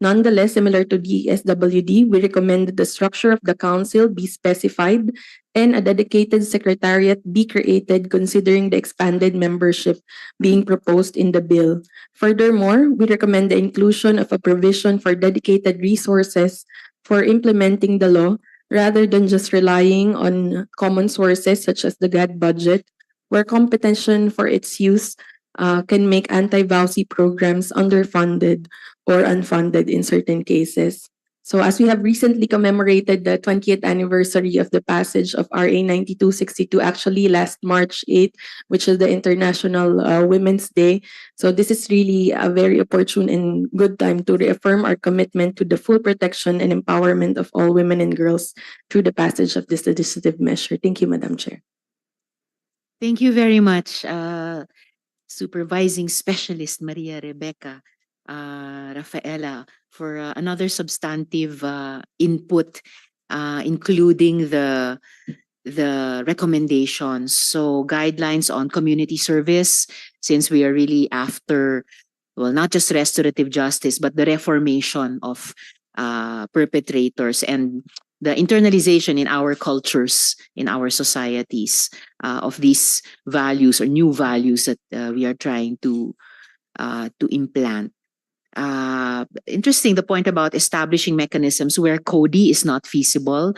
Nonetheless, similar to DSWD, we recommend that the structure of the Council be specified and a dedicated secretariat be created considering the expanded membership being proposed in the bill. Furthermore, we recommend the inclusion of a provision for dedicated resources for implementing the law, rather than just relying on common sources such as the GAD budget, where competition for its use can make anti-VAUSI programs underfunded or unfunded in certain cases. So as we have recently commemorated the 20th anniversary of the passage of RA 9262, actually last March 8th, which is the International Women's Day. So this is really a very opportune and good time to reaffirm our commitment to the full protection and empowerment of all women and girls through the passage of this legislative measure. Thank you, Madam Chair. Thank you very much, Supervising Specialist Maria Rebecca Rafaela, for another substantive input, including the recommendations. So guidelines on community service, since we are really after, well, not just restorative justice, but the reformation of perpetrators and the internalization in our cultures, in our societies, of these values or new values that we are trying to implant. Interesting, the point about establishing mechanisms where CODI is not feasible.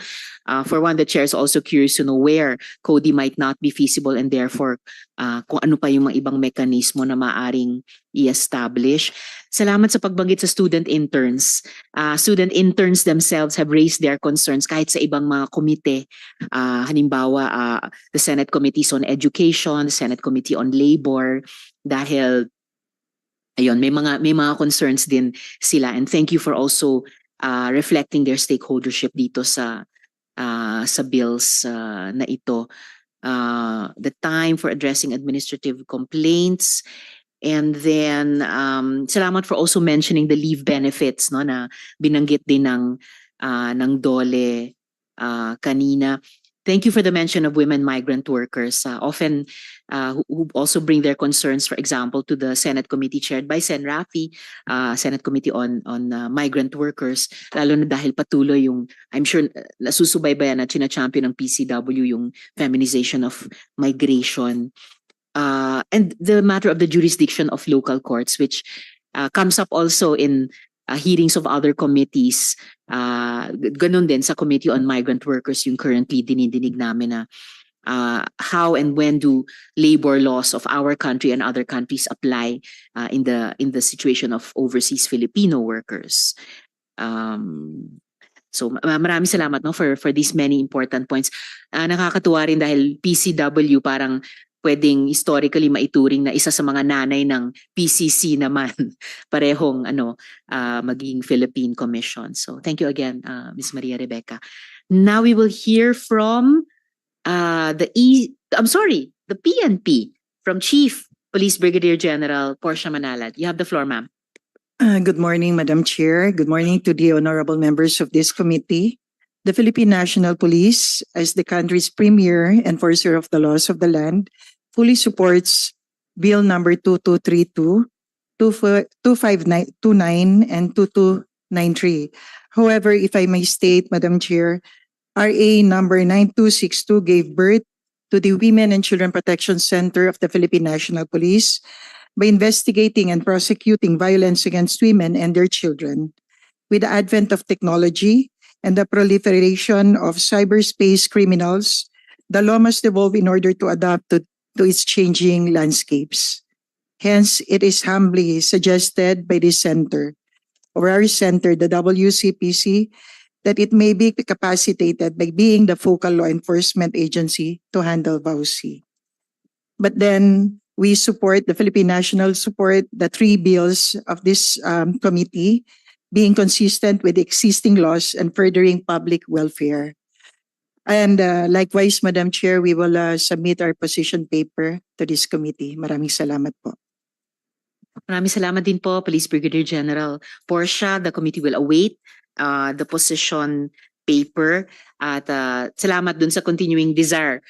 For one, the chair is also curious to know where CODI might not be feasible, and therefore kung ano pa yung mga ibang mekanismo na maaring i-establish. Salamat sa pagbanggit sa student interns. Student interns themselves have raised their concerns kahit sa ibang mga komite. Halimbawa, the Senate Committees on Education, the Senate Committee on Labor, dahil ayun, may mga concerns din sila, and thank you for also reflecting their stakeholdership dito sa bills na ito. The time for addressing administrative complaints, and then salamat for also mentioning the leave benefits, no, na binanggit din ng DOLE kanina. Thank you for the mention of women migrant workers, often who also bring their concerns, for example, to the Senate Committee chaired by Sen. Rafi, Senate Committee on Migrant Workers, lalo na dahil patuloy yung, I'm sure, nasusubaybayan at champion ng PCW yung feminization of migration. And the matter of the jurisdiction of local courts, which comes up also in hearings of other committees. Ganun din sa Committee on Migrant Workers, yung currently dinidinig namin na how and when do labor laws of our country and other countries apply in the situation of overseas Filipino workers. So maraming salamat, no, for these many important points. Nakakatuwa rin dahil PCW parang pwedeng historically maituring na isa sa mga nanay ng PCC naman, parehong maging Philippine Commission. So thank you again, Ms. Maria Rebecca. Now we will hear from the PNP, from Chief Police Brigadier General Portia Manalat. You have the floor, ma'am. Good morning, Madam Chair. Good morning to the honorable members of this committee. The Philippine National Police, as the country's premier enforcer of the laws of the land, fully supports Bill number 2232, 2529, and 2293. However, if I may state, Madam Chair, RA number 9262 gave birth to the Women and Children Protection Center of the Philippine National Police by investigating and prosecuting violence against women and their children. With the advent of technology and the proliferation of cyberspace criminals, the law must evolve in order to adapt to its changing landscapes. Hence, it is humbly suggested by this center, or our center, the WCPC, that it may be capacitated by being the focal law enforcement agency to handle VAUSI. But then, we support, the Philippine National support the three bills of this committee, being consistent with existing laws and furthering public welfare. And likewise, Madam Chair, we will submit our position paper to this committee. Maraming salamat po. Maraming salamat din po, Police Brigadier General Portia. The committee will await the position paper, at salamat dun sa continuing desire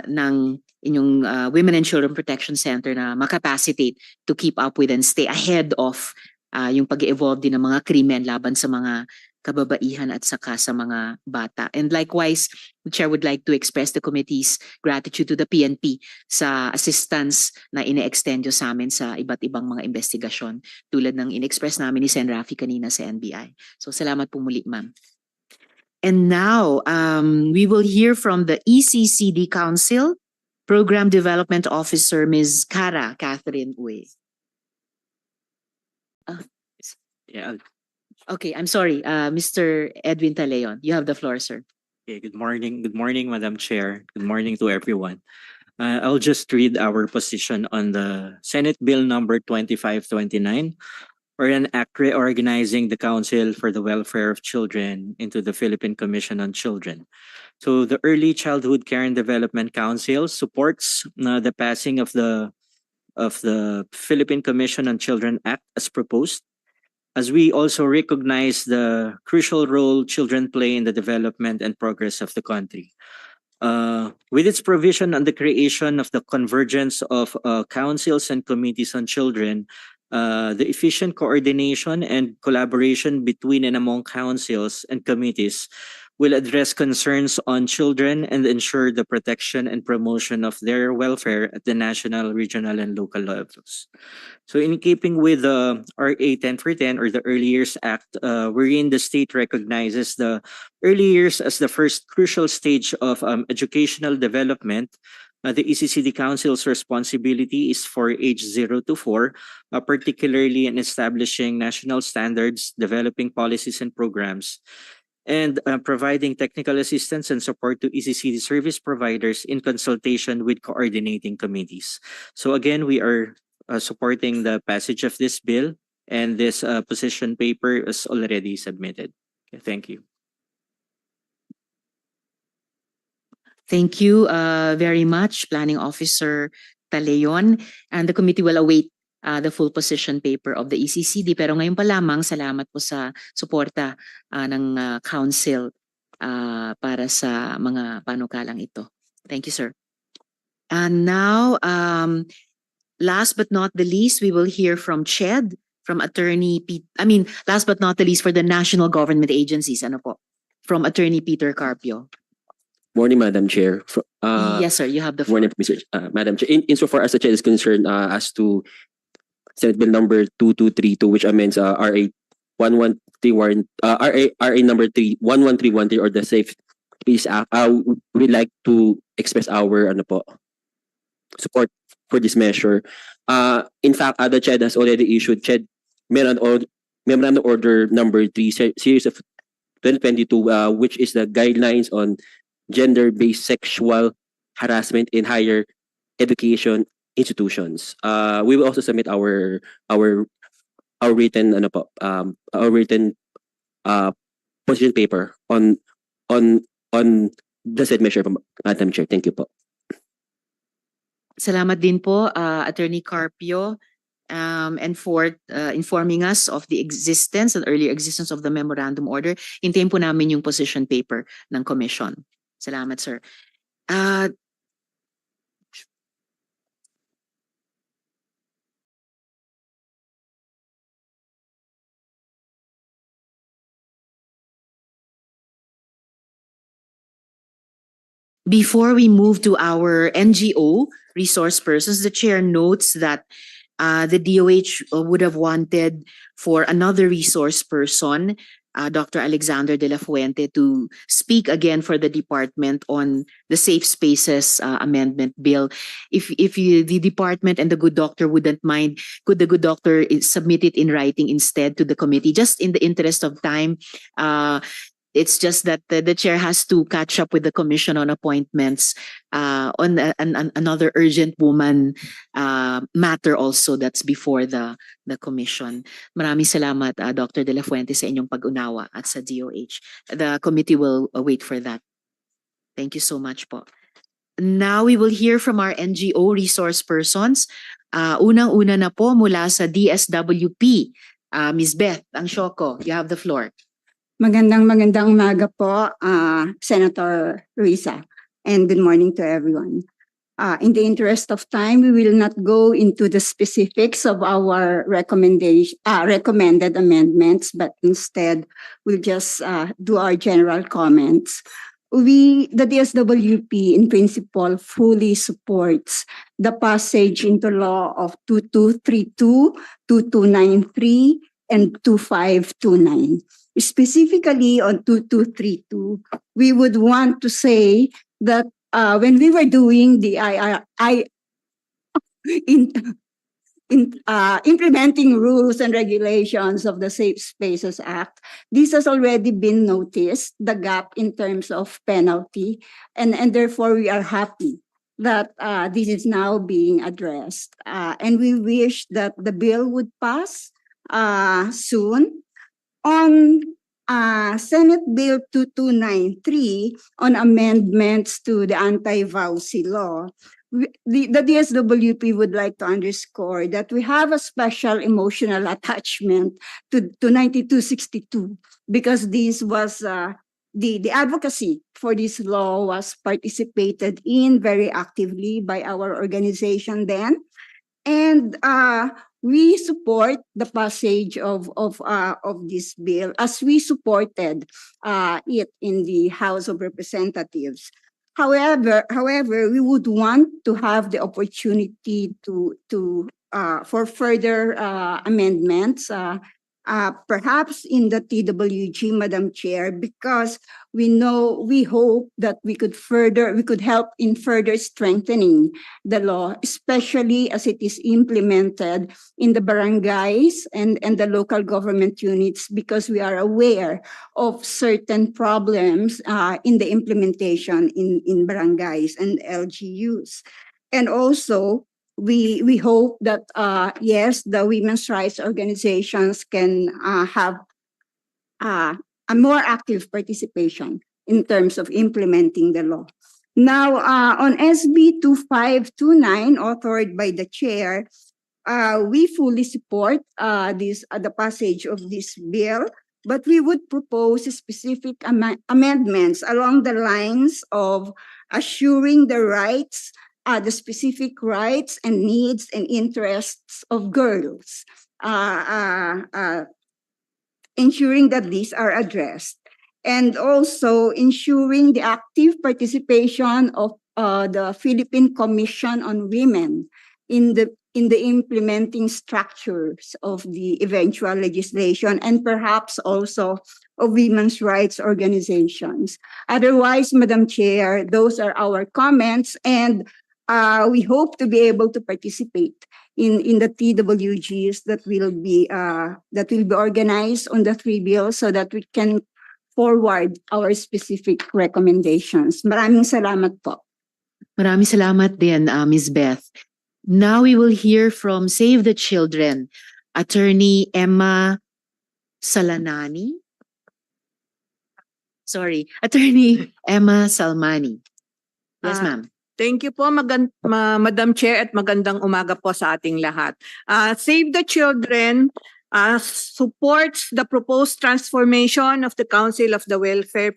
ng inyong Women and Children Protection Center na makapacitate to keep up with and stay ahead of yung pag-evolve din ng mga krimen laban sa mga kababaihan at saka sa mga bata. And likewise, the Chair would like to express the committee's gratitude to the PNP sa assistance na ine-extend sa amin sa iba't ibang mga investigasyon, tulad ng in-express namin ni Sen. Rafi kanina sa NBI. So salamat po muli, ma'am. And now we will hear from the ECCD Council, Program Development Officer, Ms. Catherine Uy. Yeah. Okay, I'm sorry, Mr. Edwin Taleon. You have the floor, sir. Okay. Good morning. Good morning, Madam Chair. Good morning to everyone. I'll just read our position on the Senate Bill number 2529, or an act reorganizing the Council for the Welfare of Children into the Philippine Commission on Children. So the Early Childhood Care and Development Council supports the passing of the Philippine Commission on Children Act as proposed, as we also recognize the crucial role children play in the development and progress of the country. With its provision on the creation of the convergence of councils and committees on children, the efficient coordination and collaboration between and among councils and committees will address concerns on children and ensure the protection and promotion of their welfare at the national, regional, and local levels. So in keeping with the RA 10 or the Early Years Act, wherein the state recognizes the early years as the first crucial stage of educational development, the ECCD Council's responsibility is for age 0 to 4, particularly in establishing national standards, developing policies and programs, and providing technical assistance and support to ECCD service providers in consultation with coordinating committees. So again, we are supporting the passage of this bill, and this position paper is already submitted. Okay, thank you. Thank you very much, Planning Officer Taleon. And the committee will await the full position paper of the ECCD. Pero ngayon pa lamang, salamat po sa suporta ng Council para sa mga panukalang ito. Thank you, sir. And now, last but not the least, we will hear from CHED, from Attorney last but not the least for the national government agencies, from Attorney Peter Carpio. Morning, Madam Chair. Yes, sir, you have the floor. Morning, Mr. Madam Chair. Insofar as the Chair is concerned, as to Senate Bill number 2232, which amends RA 1131, RA number 1131, or the Safe Peace Act, we'd like to express our support for this measure. In fact, the CHED has already issued Memorandum Order number 3, series of 2022, which is the guidelines on gender-based sexual harassment in higher education institutions. We will also submit our written position paper on the said measure, Madam Chair. Thank you po. Salamat din po, Attorney Carpio, and for informing us of the existence and earlier existence of the memorandum order. Hintayin po namin yung position paper ng Commission. Salamat, sir. Before we move to our NGO resource persons, the chair notes that the DOH would have wanted for another resource person, Dr. Alexander de la Fuente, to speak again for the department on the Safe Spaces Amendment Bill. If the department and the good doctor wouldn't mind, could the good doctor submit it in writing instead to the committee, just in the interest of time? It's just that the chair has to catch up with the commission on appointments on another urgent woman matter also that's before the commission. Maraming salamat, Dr. De La Fuente, sa inyong pag-unawa at sa DOH. The committee will wait for that. Thank you so much po. Now we will hear from our NGO resource persons. Unang-una na po mula sa DSWP, Ms. Beth Angshoko, you have the floor. Magandang umaga po, Senator Luisa, and good morning to everyone. In the interest of time, we will not go into the specifics of our recommended amendments, but instead we'll just do our general comments. The DSWP in principle fully supports the passage into law of 2232, 2293, and 2529. Specifically on 2232, we would want to say that when we were doing the in, implementing rules and regulations of the Safe Spaces Act, this has already been noticed, the gap in terms of penalty, and therefore we are happy that this is now being addressed. And we wish that the bill would pass soon. On Senate Bill 2293 on amendments to the anti-VAUSI law, the DSWP would like to underscore that we have a special emotional attachment to 9262 because this was the advocacy for this law was participated in very actively by our organization then. And we support the passage of this bill as we supported it in the House of Representatives. However, we would want to have the opportunity to for further amendments, perhaps in the TWG, Madam Chair, because we hope that we could help in further strengthening the law, especially as it is implemented in the barangays and the local government units, because we are aware of certain problems in the implementation in barangays and LGUs. And also, we hope that yes, the women's rights organizations can have a more active participation in terms of implementing the law. Now, on SB 2529, authored by the chair, we fully support the passage of this bill, but we would propose specific amendments along the lines of assuring the rights, the specific rights and needs and interests of girls, ensuring that these are addressed, and also ensuring the active participation of the Philippine Commission on Women in the implementing structures of the eventual legislation, and perhaps also of women's rights organizations. Otherwise, Madam Chair, those are our comments, and we hope to be able to participate in the TWGs that will be organized on the three bills so that we can forward our specific recommendations. Maraming salamat po. Maraming salamat din, Ms. Beth. Now we will hear from Save the Children, Attorney Emma Salanani. Sorry, Attorney Emma Salmani. Yes, ma'am. Thank you po, Madam Chair, at magandang umaga po sa ating lahat. Save the Children supports the proposed transformation of the Council of the Welfare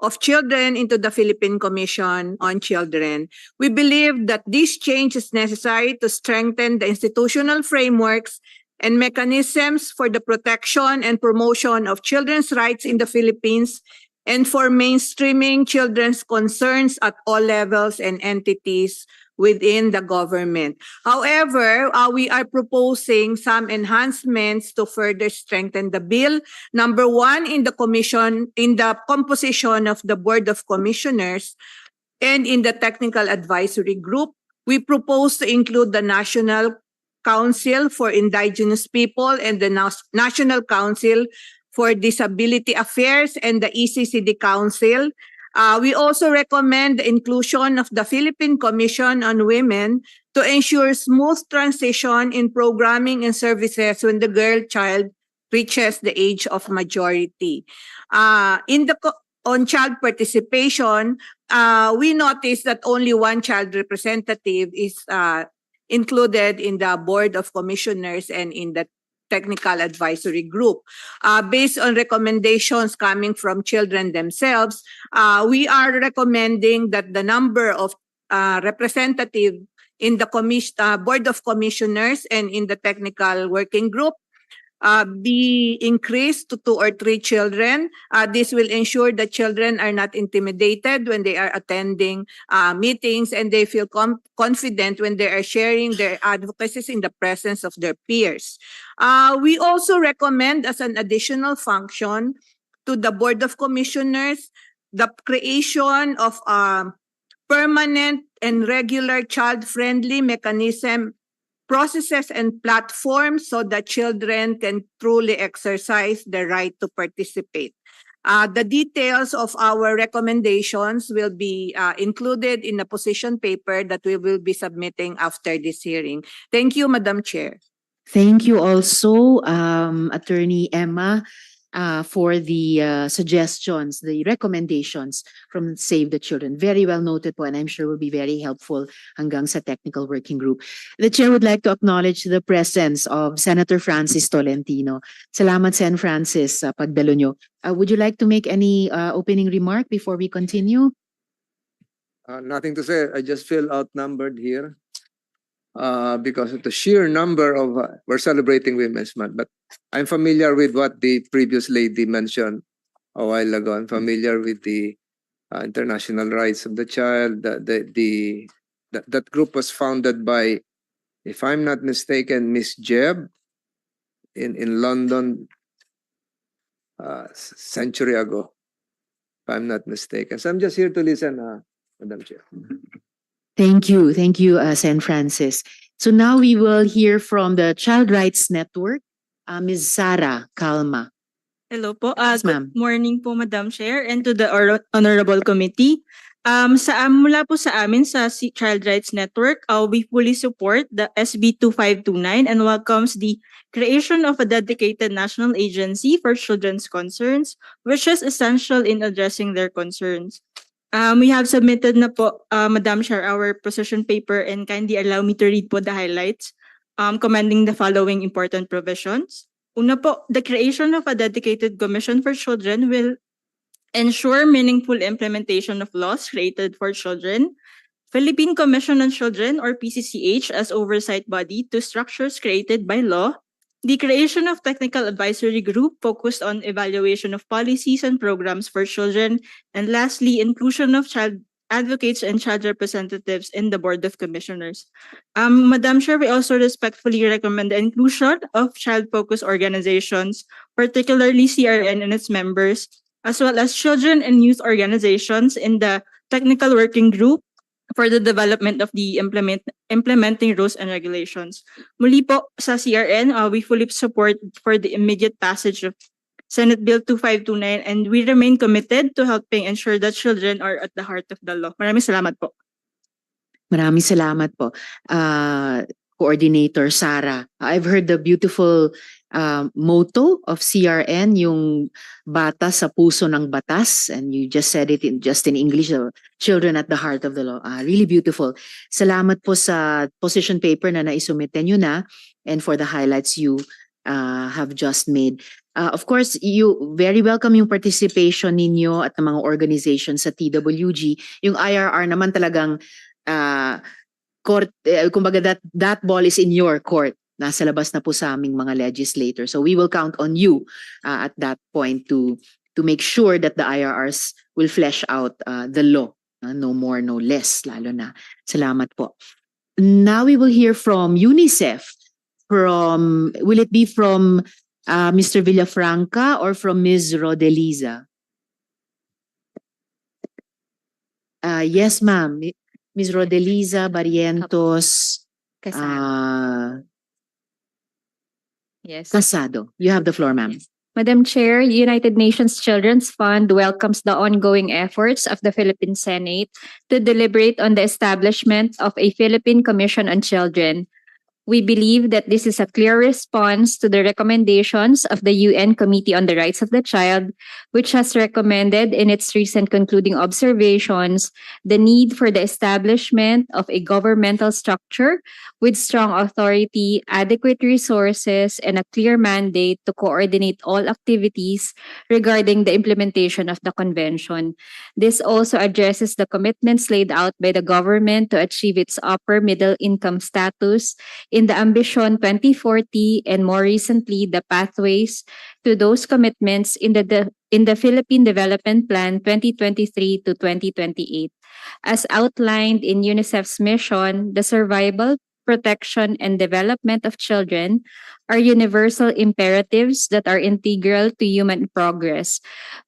of Children into the Philippine Commission on Children. We believe that this change is necessary to strengthen the institutional frameworks and mechanisms for the protection and promotion of children's rights in the Philippines, and for mainstreaming children's concerns at all levels and entities within the government. However, we are proposing some enhancements to further strengthen the bill. Number one, in the composition of the Board of Commissioners and in the Technical Advisory Group, we propose to include the National Council for Indigenous People and the National Council for Disability Affairs and the ECCD Council. We also recommend the inclusion of the Philippine Commission on Women to ensure smooth transition in programming and services when the child reaches the age of majority. On child participation, we noticed that only one child representative is included in the Board of Commissioners and in the Technical Advisory Group. Based on recommendations coming from children themselves, we are recommending that the number of representatives in the Board of Commissioners and in the Technical Working Group be increased to 2 or 3 children. This will ensure that children are not intimidated when they are attending meetings, and they feel confident when they are sharing their advocacies in the presence of their peers. We also recommend, as an additional function to the Board of Commissioners, the creation of a permanent and regular child-friendly mechanism, processes, and platforms so that children can truly exercise their right to participate. The details of our recommendations will be included in the position paper that we will be submitting after this hearing. Thank you, Madam Chair. Thank you also, Attorney Emma, for the suggestions, the recommendations from Save the Children. Very well noted po, and I'm sure will be very helpful hanggang sa technical working group. The Chair would like to acknowledge the presence of Senator Francis Tolentino. Salamat, Sen. Francis, sa pagdalo nyo. Would you like to make any opening remark before we continue? Nothing to say. I just feel outnumbered here because of the sheer number of, we're celebrating Women's Month, but I'm familiar with what the previous lady mentioned a while ago. I'm familiar with the international rights of the child. That group was founded by, if I'm not mistaken, Miss Jeb in London century ago, if I'm not mistaken. So I'm just here to listen, Madam Chair. Thank you, Sen. Francis. So now we will hear from the Child Rights Network, Ms. Sara Calma. Hello po. Yes, ma'am. Good morning po, Madam Chair, and to the Honorable Committee. Mula po sa amin sa Child Rights Network, we fully support the SB 2529 and welcomes the creation of a dedicated national agency for children's concerns, which is essential in addressing their concerns. We have submitted na po, Madam Chair, our position paper, and kindly allow me to read po the highlights, commending the following important provisions. Una po, the creation of a dedicated commission for children will ensure meaningful implementation of laws created for children. Philippine Commission on Children, or PCCH, as oversight body to structures created by law. The creation of technical advisory group focused on evaluation of policies and programs for children. And lastly, inclusion of child advocates and child representatives in the Board of Commissioners. Madam Chair, we also respectfully recommend the inclusion of child-focused organizations, particularly CRN and its members, as well as children and youth organizations in the technical working group for the development of the implementing rules and regulations. Muli po sa CRN, we fully support for the immediate passage of Senate Bill 2529, and we remain committed to helping ensure that children are at the heart of the law. Maraming salamat po. Maraming salamat po. Coordinator Sara. I've heard the beautiful motto of CRN, yung bata sa puso ng batas, and you just said it in English, children at the heart of the law. Really beautiful. Salamat po sa position paper na naisumite nyo na, and for the highlights you have just made. Of course, you very welcome yung participation ninyo at ng mga organizations sa TWG. Yung IRR naman talagang court, kumbaga that ball is in your court. Nasa labas na po sa aming mga legislators. So we will count on you at that point to make sure that the IRRs will flesh out the law. No more, no less, lalo na. Salamat po. Now we will hear from UNICEF. Will it be from Mr. Villafranca or from Ms. Rodeliza? Yes, ma'am. Ms. Rodeliza Barrientos Casado. You have the floor, ma'am. Yes. Madam Chair, United Nations Children's Fund welcomes the ongoing efforts of the Philippine Senate to deliberate on the establishment of a Philippine Commission on Children. We believe that this is a clear response to the recommendations of the UN Committee on the Rights of the Child, which has recommended in its recent concluding observations the need for the establishment of a governmental structure with strong authority, adequate resources, and a clear mandate to coordinate all activities regarding the implementation of the Convention. This also addresses the commitments laid out by the government to achieve its upper middle income status in the Ambition 2040 and more recently the pathways to those commitments in the Philippine Development Plan 2023 to 2028. As outlined in UNICEF's mission, the survival, protection, and development of children are universal imperatives that are integral to human progress.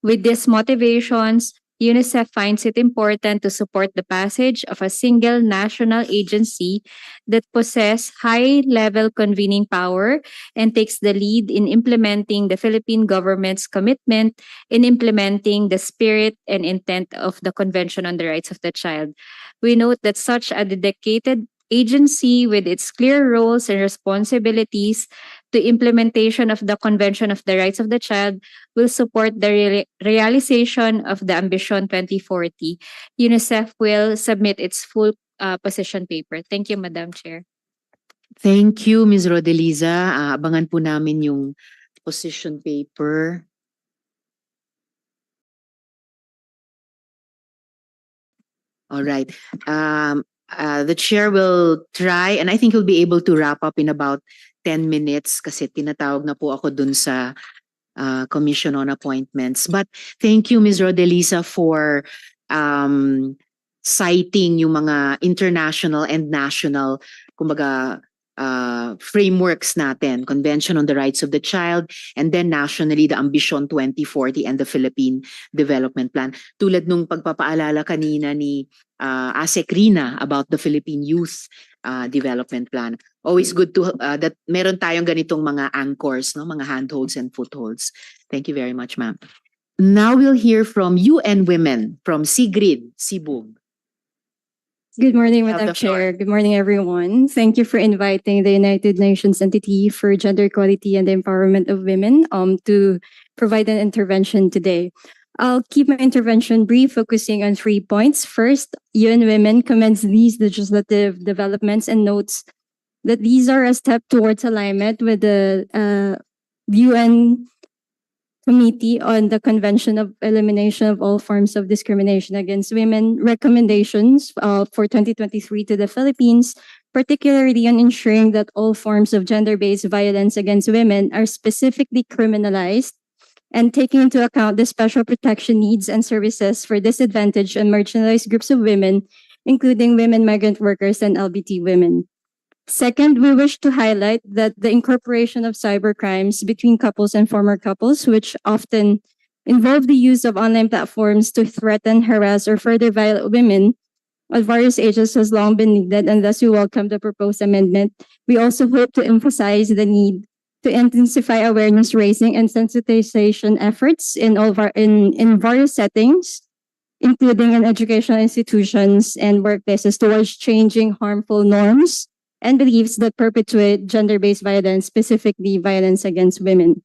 With these motivations, UNICEF finds it important to support the passage of a single national agency that possesses high-level convening power and takes the lead in implementing the Philippine government's commitment in implementing the spirit and intent of the Convention on the Rights of the Child. We note that such a dedicated agency with its clear roles and responsibilities to implementation of the Convention of the Rights of the Child will support the realization of the Ambition 2040. UNICEF will submit its full position paper. Thank you, Madam Chair. Thank you, Ms. Rodeliza. Abangan po namin yung position paper. All right. The chair will try, and I think he'll be able to wrap up in about 10 minutes kasi tinatawag na po ako dun sa Commission on Appointments. But thank you, Ms. Rodeliza, for citing yung mga international and national, kumbaga, frameworks natin, Convention on the Rights of the Child, and then nationally, the Ambition 2040 and the Philippine Development Plan. Tulad nung pagpapaalala kanina ni ASEC Rina about the Philippine Youth Development Plan. Always good to that meron tayong ganitong mga anchors, no, mga handholds and footholds. Thank you very much, ma'am. Now we'll hear from UN Women from Sigrid Sibug. Good morning, Have Madam the floor. Chair. Good morning, everyone. Thank you for inviting the United Nations Entity for Gender Equality and the Empowerment of Women to provide an intervention today. I'll keep my intervention brief, focusing on 3 points. First, UN Women commends these legislative developments and notes that these are a step towards alignment with the UN Committee on the Convention of Elimination of All Forms of Discrimination Against Women recommendations for 2023 to the Philippines, particularly on ensuring that all forms of gender-based violence against women are specifically criminalized and taking into account the special protection needs and services for disadvantaged and marginalized groups of women, including women migrant workers and LGBTQ women. Second, we wish to highlight that the incorporation of cybercrimes between couples and former couples, which often involve the use of online platforms to threaten, harass, or further violate women at various ages, has long been needed, and thus we welcome the proposed amendment. We also hope to emphasize the need to intensify awareness raising and sensitization efforts in various settings, including in educational institutions and workplaces, towards changing harmful norms and beliefs that perpetuate gender-based violence, specifically violence against women.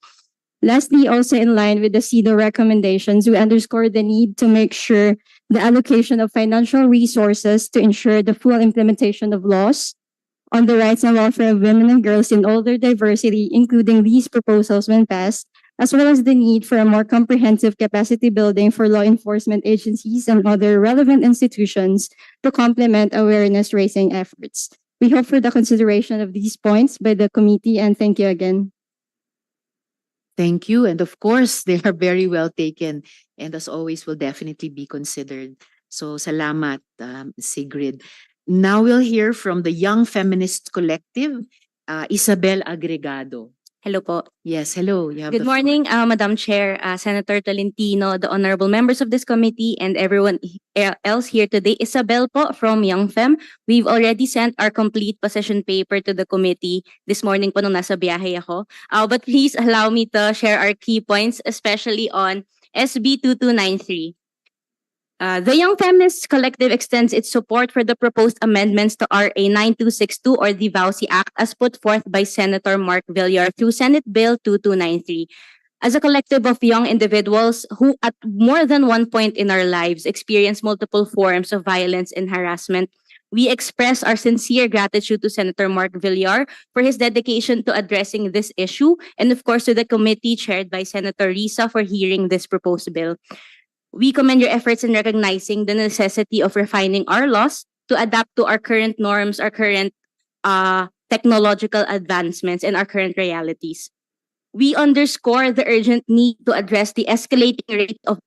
Lastly, also in line with the CEDAW recommendations, we underscore the need to make sure the allocation of financial resources to ensure the full implementation of laws on the rights and welfare of women and girls in all their diversity, including these proposals when passed, as well as the need for a more comprehensive capacity building for law enforcement agencies and other relevant institutions to complement awareness raising efforts. We hope for the consideration of these points by the committee, and thank you again. Thank you. And of course, they are very well taken and as always will definitely be considered. So salamat, Sigrid. Now we'll hear from the Young Feminist Collective, Isabel Agregado. Hello po. Yes, hello. You have Good the floor. morning, Madam Chair, Senator Tolentino, the honorable members of this committee, and everyone else here today. Isabel po from Young Fem. We've already sent our complete position paper to the committee this morning po nung nasa biyahe ako. But please allow me to share our key points, especially on SB 2293. The Young Feminist Collective extends its support for the proposed amendments to RA 9262 or the VAUSI Act as put forth by Senator Mark Villar through Senate Bill 2293. As a collective of young individuals who at more than one point in our lives experience multiple forms of violence and harassment, we express our sincere gratitude to Senator Mark Villar for his dedication to addressing this issue, and of course to the committee chaired by Senator Risa for hearing this proposed bill. We commend your efforts in recognizing the necessity of refining our laws to adapt to our current norms, our current technological advancements and our current realities. We underscore the urgent need to address the escalating rate of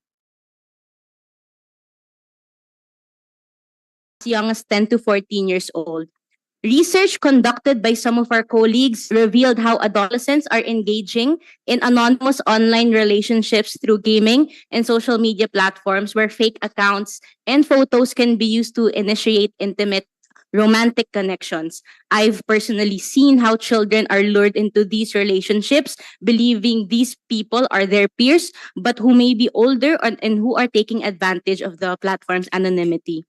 as young as 10 to 14 years old. Research conducted by some of our colleagues revealed how adolescents are engaging in anonymous online relationships through gaming and social media platforms where fake accounts and photos can be used to initiate intimate romantic connections. I've personally seen how children are lured into these relationships, believing these people are their peers, but who may be older and who are taking advantage of the platform's anonymity.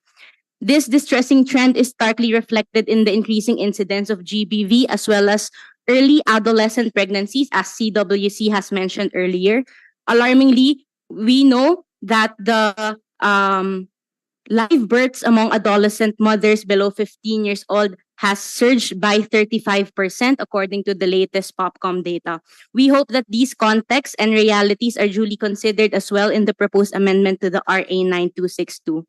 This distressing trend is starkly reflected in the increasing incidence of GBV as well as early adolescent pregnancies, as CWC has mentioned earlier. Alarmingly, we know that the live births among adolescent mothers below 15 years old has surged by 35% according to the latest POPCOM data. We hope that these contexts and realities are duly considered as well in the proposed amendment to the RA 9262.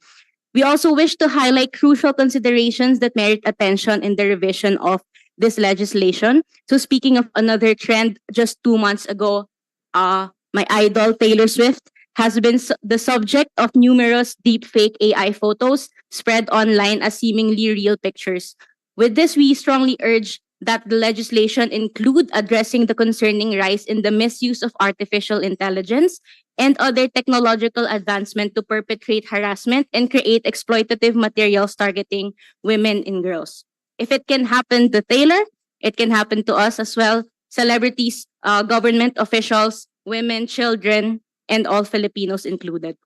We also wish to highlight crucial considerations that merit attention in the revision of this legislation. So speaking of another trend, just 2 months ago, my idol Taylor Swift has been the subject of numerous deepfake AI photos spread online as seemingly real pictures. With this, we strongly urge that the legislation include addressing the concerning rise in the misuse of artificial intelligence and other technological advancement to perpetrate harassment and create exploitative materials targeting women and girls. If it can happen to Taylor, it can happen to us as well. Celebrities, government officials, women, children, and all Filipinos included.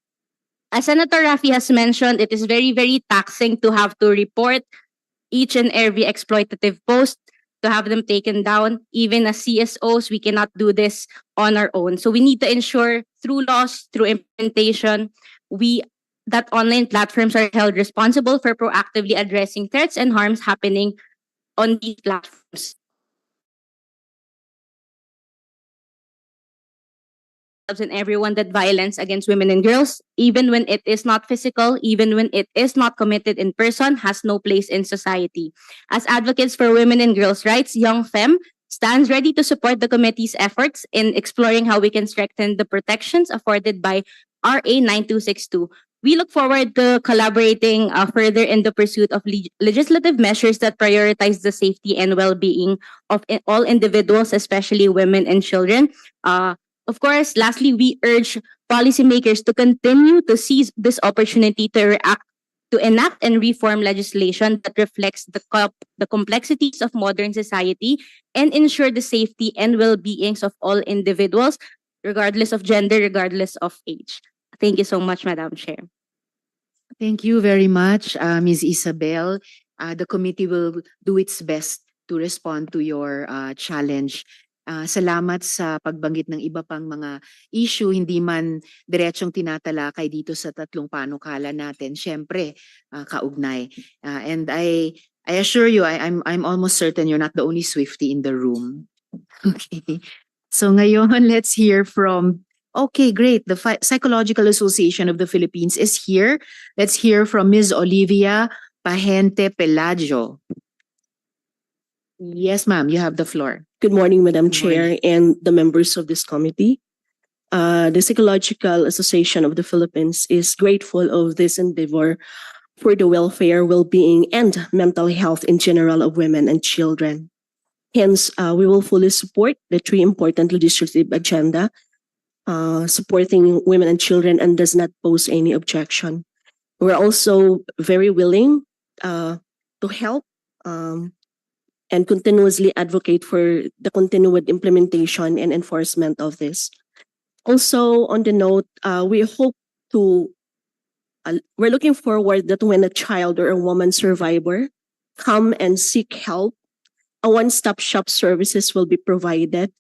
As Senator Rafi has mentioned, it is very, very taxing to have to report each and every exploitative post, to have them taken down. Even as CSOs, we cannot do this on our own. So we need to ensure through laws, through implementation, that online platforms are held responsible for proactively addressing threats and harms happening on these platforms. And everyone that violence against women and girls, even when it is not physical, even when it is not committed in person, has no place in society. As advocates for women and girls' rights, Young Fem stands ready to support the committee's efforts in exploring how we can strengthen the protections afforded by RA 9262. We look forward to collaborating further in the pursuit of legislative measures that prioritize the safety and well-being of all individuals, especially women and children. Of course, lastly, we urge policymakers to continue to seize this opportunity to enact and reform legislation that reflects the complexities of modern society and ensure the safety and well-beings of all individuals, regardless of gender, regardless of age. Thank you so much, Madam Chair. Thank you very much, Ms. Isabel. The committee will do its best to respond to your challenge. Salamat sa pagbanggit ng iba pang mga issue, hindi man diretsong tinatalakay dito sa tatlong panukala natin. Siyempre, kaugnay. And I assure you, I'm almost certain you're not the only Swiftie in the room. Okay. So ngayon, let's hear from... Okay, great. The Psychological Association of the Philippines is here. Let's hear from Ms. Olivia Pahente Pelagio. Yes, ma'am, you have the floor. Good morning, Madam Chair and the members of this committee. The Psychological Association of the Philippines is grateful of this endeavor for the welfare, well-being, and mental health in general of women and children. Hence, we will fully support the three important legislative agenda supporting women and children and does not pose any objection. We're also very willing to help and continuously advocate for the continued implementation and enforcement of this. Also, on the note, we're looking forward that when a child or a woman survivor come and seek help, a one-stop shop services will be provided,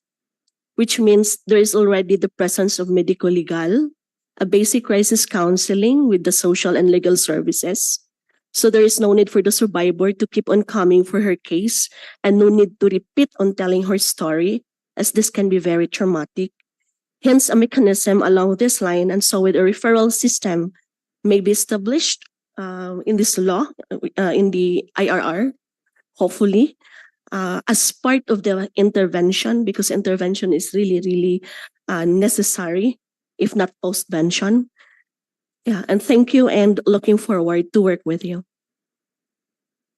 which means there is already the presence of medico-legal, a basic crisis counseling with the social and legal services. So there is no need for the survivor to keep on coming for her case and no need to repeat on telling her story, as this can be very traumatic. Hence, a mechanism along this line and so with a referral system may be established in this law, in the IRR, hopefully, as part of the intervention, because intervention is really, really necessary, if not postvention. Yeah, and thank you and looking forward to work with you.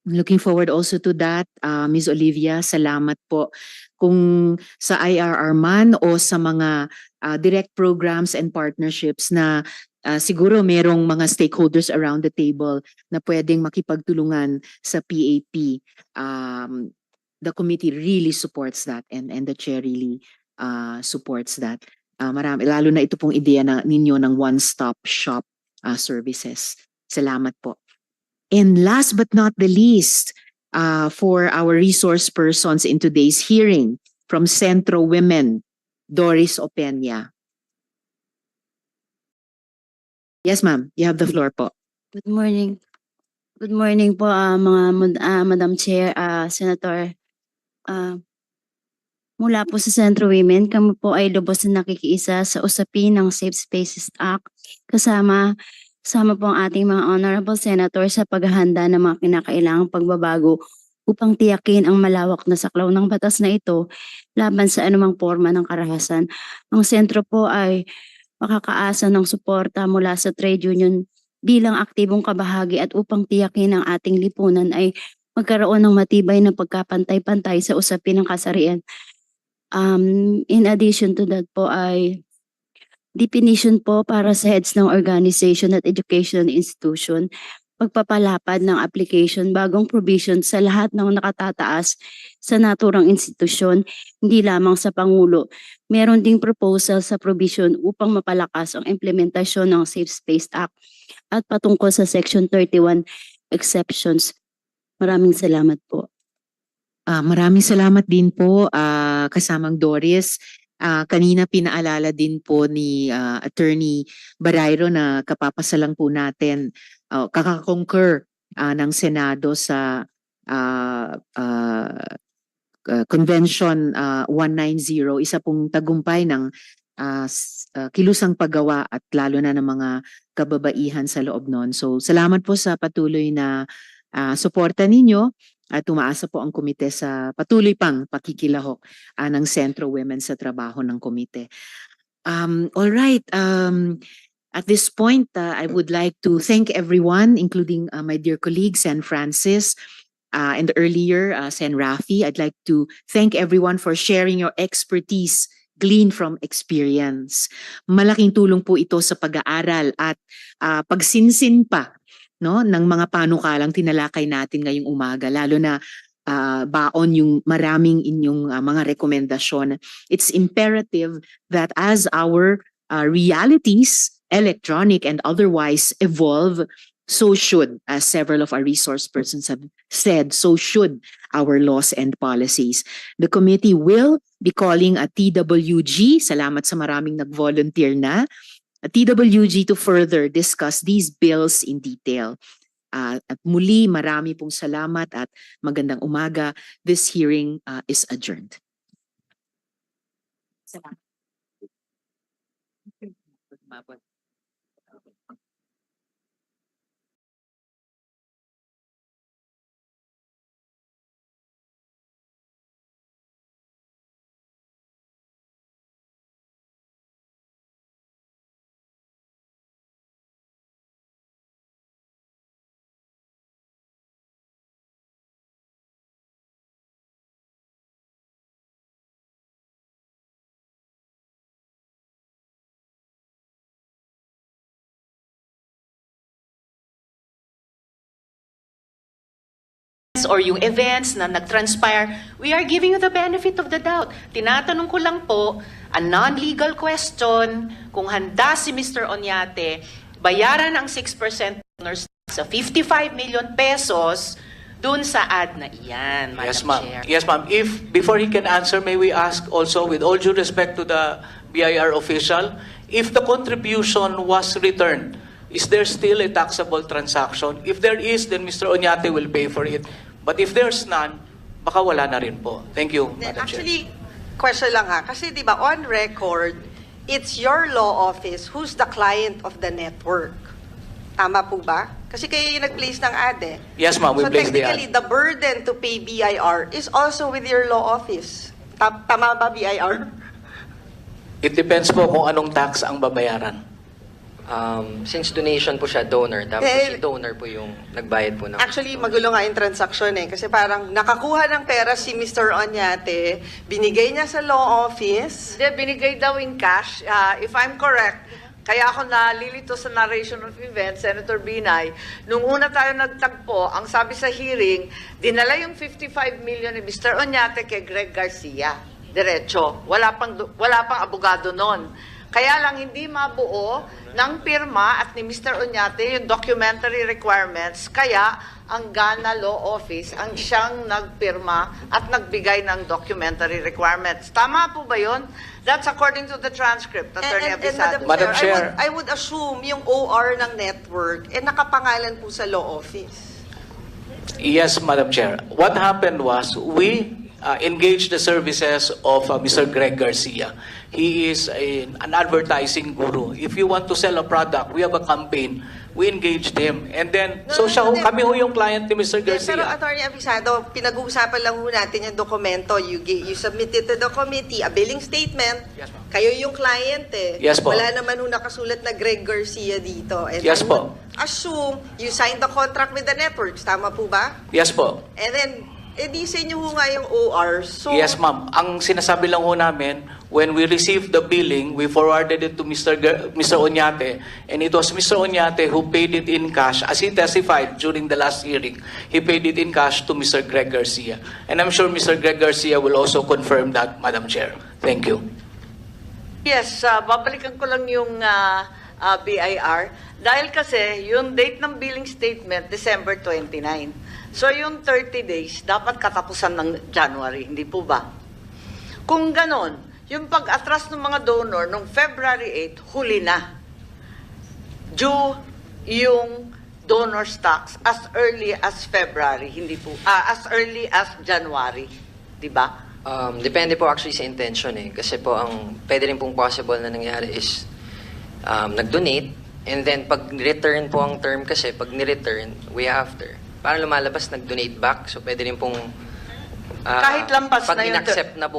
Looking forward also to that, Ms. Olivia. Salamat po. Kung sa IRR man o sa mga direct programs and partnerships na siguro merong mga stakeholders around the table na pwedeng makipagtulungan sa PAP. The committee really supports that and the chair really supports that. Marami, lalo na ito pong ideya ninyo ng one-stop shop services. Salamat po. And last but not the least, for our resource persons in today's hearing from Centro Women, Doris Opeña. Yes, ma'am. You have the floor po. Good morning. Good morning po, Madam Chair, Senator. Mula po sa Centro Women, kami po ay lubos na nakikiisa sa usapin ng Safe Spaces Act. Kasama po ang ating mga honorable senator sa paghahanda ng mga kinakailangang pagbabago upang tiyakin ang malawak na saklaw ng batas na ito laban sa anumang forma ng karahasan. Ang sentro po ay makakaasa ng suporta mula sa trade union bilang aktibong kabahagi at upang tiyakin ang ating lipunan ay magkaroon ng matibay na pagkapantay-pantay sa usapin ng kasarian. In addition to that po ay definition po para sa heads ng organization at educational institution, pagpapalapad ng application, bagong provision sa lahat ng nakatataas sa naturang institusyon, hindi lamang sa Pangulo. Meron ding proposal sa provision upang mapalakas ang implementasyon ng Safe Space Act at patungkol sa Section 31 exceptions. Maraming salamat po. Maraming salamat din po, kasamang Doris. Kanina pinaalala din po ni Attorney Barayro na kapapasalang po natin, kakakonquer ng Senado sa Convention 190, isa pong tagumpay ng kilusang paggawa at lalo na ng mga kababaihan sa loob nun. So salamat po sa patuloy na suporta ninyo. At umaasa po ang komite sa patuloy pang pakikilahok ng Centro Women sa trabaho ng komite. All right. At this point, I would like to thank everyone, including my dear colleague, Sen Francis, and earlier, Sen Rafi. I'd like to thank everyone for sharing your expertise gleaned from experience. Malaking tulong po ito sa pag-aaral at pagsinsin pa ng mga panukalang tinalakay natin ngayong umaga, lalo na baon yung maraming inyong mga rekomendasyon. It's imperative that as our realities, electronic and otherwise, evolve, so should, as several of our resource persons have said, so should our laws and policies. The committee will be calling a TWG, salamat sa maraming nag-volunteer na, a TWG to further discuss these bills in detail. At muli, marami pong salamat at magandang umaga. This hearing is adjourned. Salamat. or yung events na nag-transpire, we are giving you the benefit of the doubt. Tinatanong ko lang po, a non-legal question, kung handa si Mr. Oñate, bayaran ang 6% owner's tax sa 55 million pesos dun sa ad na iyan, Madam Yes, ma'am. Chair. Yes, ma'am. If before he can answer, may we ask also, with all due respect to the BIR official, if the contribution was returned, is there still a taxable transaction? If there is, then Mr. Oñate will pay for it. But if there's none, baka wala na rin po. Thank you, Madam Chair. Actually, question lang ha. Kasi di ba on record, it's your law office who's the client of the network. Tama po ba? Kasi kayo yung nag-place ng ad eh. Yes, ma'am, we So placed the ad. technically, the burden to pay BIR is also with your law office. Tama ba, BIR? It depends po kung anong tax ang babayaran. Since donation po siya, donor. Tapos Eh, si donor po yung nagbayad po ng... Actually, magulo nga yung transaction eh. Kasi parang nakakuha ng pera si Mr. Onyate, binigay niya sa law office. Hindi, binigay daw in cash. If I'm correct, kaya ako nalilito sa narration of events, Senator Binay, nung una tayo nagtagpo, ang sabi sa hearing, dinala yung 55 million ni Mr. Onyate kay Greg Garcia. Diretso. Wala pang abogado nun. Kaya lang hindi mabuo ng pirma at ni Mr. Onyate yung documentary requirements. Kaya ang Ghana Law Office ang siyang nagpirma at nagbigay ng documentary requirements. Tama po ba yun? That's according to the transcript, Attorney Abisado. Madam Chair. I would assume yung OR ng network, nakapangalan po sa law office. Yes, Madam Chair. What happened was we engaged the services of Mr. Greg Garcia. He is an advertising guru. If you want to sell a product, we have a campaign. We engaged him. And then, kami ho yung client ni Mr. Garcia. Pero Attorney Abisado, pinag-uusapan lang ho natin yung dokumento. You submitted to the committee a billing statement. Yes, ma'am. Kayo yung client eh. Yes po. Wala naman ho nakasulat na Greg Garcia dito. And Yes I po. would assume you signed the contract with the networks. Tama po ba? Yes po. And then, di sa inyo ho nga yung OR. So, Yes, ma'am. Ang sinasabi lang ho namin, when we received the billing, we forwarded it to Mr. Onyate, and it was Mr. Onyate who paid it in cash. As he testified during the last hearing, he paid it in cash to Mr. Greg Garcia. And I'm sure Mr. Greg Garcia will also confirm that, Madam Chair. Thank you. Yes, babalikan ko lang yung BIR. Dahil kasi, yung date ng billing statement, December 29. So yung 30 days, dapat katapusan ng January, hindi po ba? Kung ganon, yung pag-atras ng mga donor noong February 8, huli na. Due yung donor's tax as early as February, hindi po, as early as January, di ba? Depende po actually sa intention eh. Kasi po ang pwede rin pong possible na nangyari is nag-donate and then pag return po ang term kasi, pag ni-return, way after, parang lumalabas, nag-donate back. So pwede rin pong Kahit lampas pag na yung in-accept na po